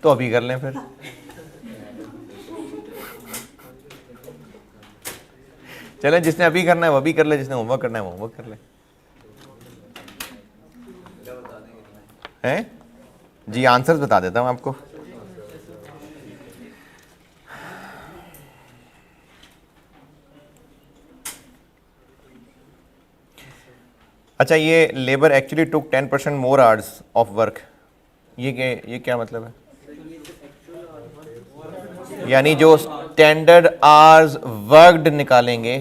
तो अभी कर लें फिर। चले जिसने अभी करना है वो अभी कर ले, जिसने होमवर्क करना है वो होमवर्क कर ले। हैं जी, आंसर्स बता देता हूँ आपको। अच्छा, ये labour actually took 10% more hours of work, ये क्या मतलब है? यानी जो स्टैंडर्ड आवर्स वर्कड निकालेंगे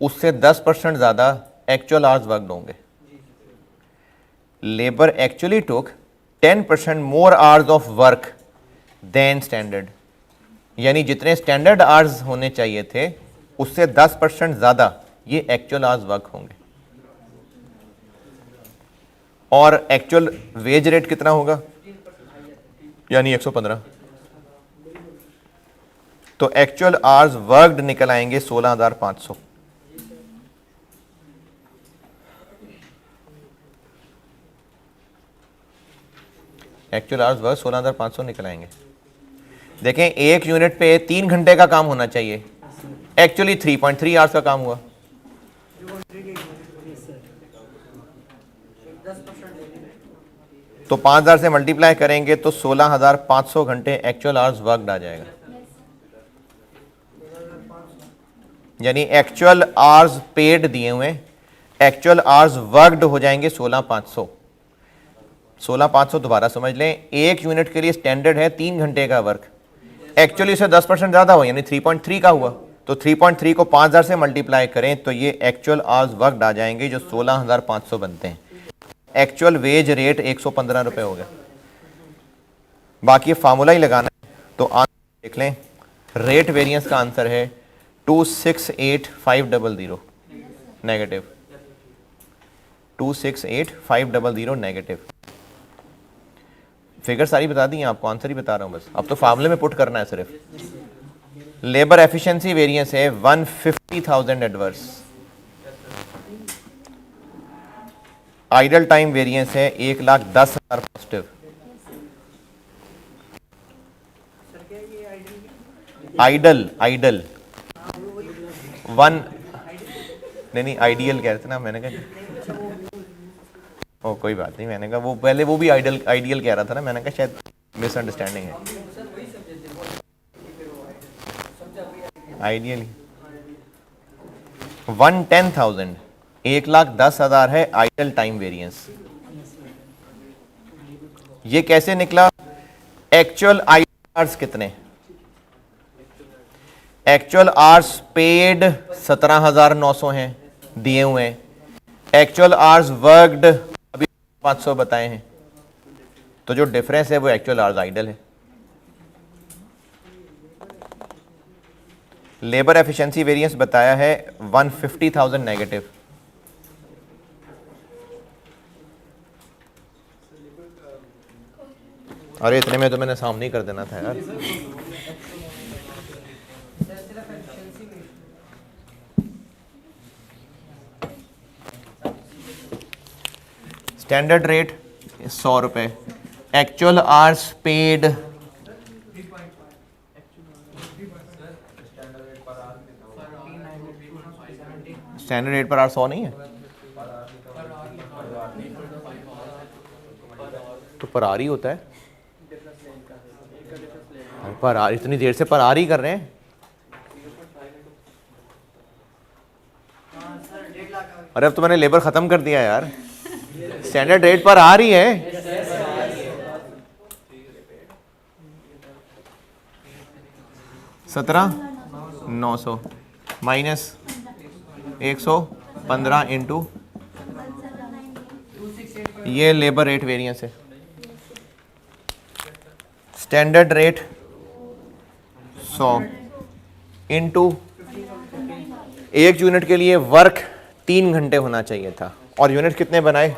उससे 10% ज़्यादा एक्चुअल आवर्स वर्कड होंगे। Labour actually took 10% more hours of work than standard, यानी जितने स्टैंडर्ड आवर्स होने चाहिए थे उससे 10% ज़्यादा ये एक्चुअल आवर्स वर्क होंगे। और एक्चुअल वेज रेट कितना होगा? यानी 115। तो एक्चुअल आवर्स वर्कड निकल आएंगे 16,500। एक्चुअल आवर्स वर्क 16,500 निकल आएंगे। देखें, एक यूनिट पे 3 घंटे का काम होना चाहिए, एक्चुअली 3.3 आवर्स का काम हुआ। तो 5,000 से मल्टीप्लाई करेंगे तो 16,500 घंटे एक्चुअल आवर्स वर्कड आ जाएगा। यानी एक्चुअल आवर्स पेड दिए हुए, एक्चुअल आवर्स वर्कड हो जाएंगे 16,500। 16,500 दोबारा समझ लें, एक यूनिट के लिए स्टैंडर्ड है 3 घंटे का वर्क, एक्चुअली से 10% ज़्यादा हुआ यानी 3.3 का हुआ। तो 3.3 को 5,000 से मल्टीप्लाई करें तो ये एक्चुअल आवर्स वर्कड आ जाएंगे जो 16,500 बनते हैं। एक्चुअल वेज रेट 115 रुपये हो गया। बाकी फार्मूला ही लगाना है। तो आंसर देख लें, रेट वेरिएंस का आंसर है 268,500 नेगेटिव, 268,500 नेगेटिव। फिगर सारी बता दी हैं आपको, आंसर ही बता रहा हूं बस, अब तो फार्मूले में पुट करना है सिर्फ। लेबर एफिशिएंसी वेरिएंस है 150,000 एडवर्स। आइडल टाइम वेरिएंस है 1,10,000 पॉजिटिव। सर क्या ये आइडियल आइडल वन नहीं आइडियल कह रहे थे ना, मैंने कहा ओ कोई बात नहीं, मैंने कहा वो पहले वो भी आइडियल कह रहा था ना, मैंने कहा शायद मिसअंडरस्टैंडिंग है। आइडियल 110,000 1,10,000 है आइडल टाइम वेरिएंस। ये कैसे निकला? एक्चुअल आइडल आवर्स कितने? एक्चुअल आवर्स पेड 17,900 हैं दिए हुए हैं, एक्चुअल आवर्स वर्कड अभी 500 बताए हैं, तो जो डिफरेंस है वो एक्चुअल आवर्स आइडल है। लेबर एफिशिएंसी वेरिएंस बताया है 150,000 नेगेटिव। अरे इतने में तो मैंने सामने ही कर देना था यार। स्टैंडर्ड रेट 100 रुपये, actual hours paid standard rate per hour 100 नहीं है तो पर आर ही होता है। पर आर इतनी देर से पर आर ही कर रहे हैं। अरे अब तो मैंने लेबर खत्म कर दिया यार, स्टैंडर्ड रेट पर आ रही है। $17,900 माइनस 115 इंटू ये लेबर रेट वेरिएंस है। स्टैंडर्ड रेट 100 इनटू 1 यूनिट के लिए वर्क 3 घंटे होना चाहिए था और यूनिट कितने बनाए,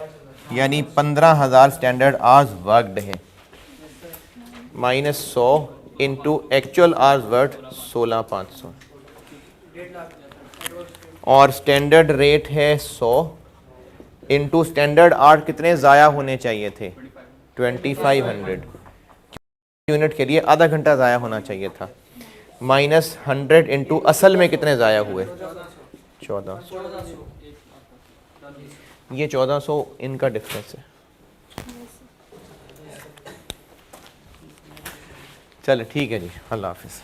यानी 15,000 स्टैंडर्ड आवर्स वर्कड है, minus 100 into actual hours work 16,500 और स्टैंडर्ड रेट है 100 इंटू स्टैंडर्ड आवर्स कितने ज़ाया होने चाहिए थे 2500 यूनिट के लिए आधा घंटा ज़ाया होना चाहिए था, माइनस 100 इंटू असल में कितने ज़ाया हुए 1400। ये 1400 इनका डिफरेंस है। चलो ठीक है जी, अल्लाह हाफिज़।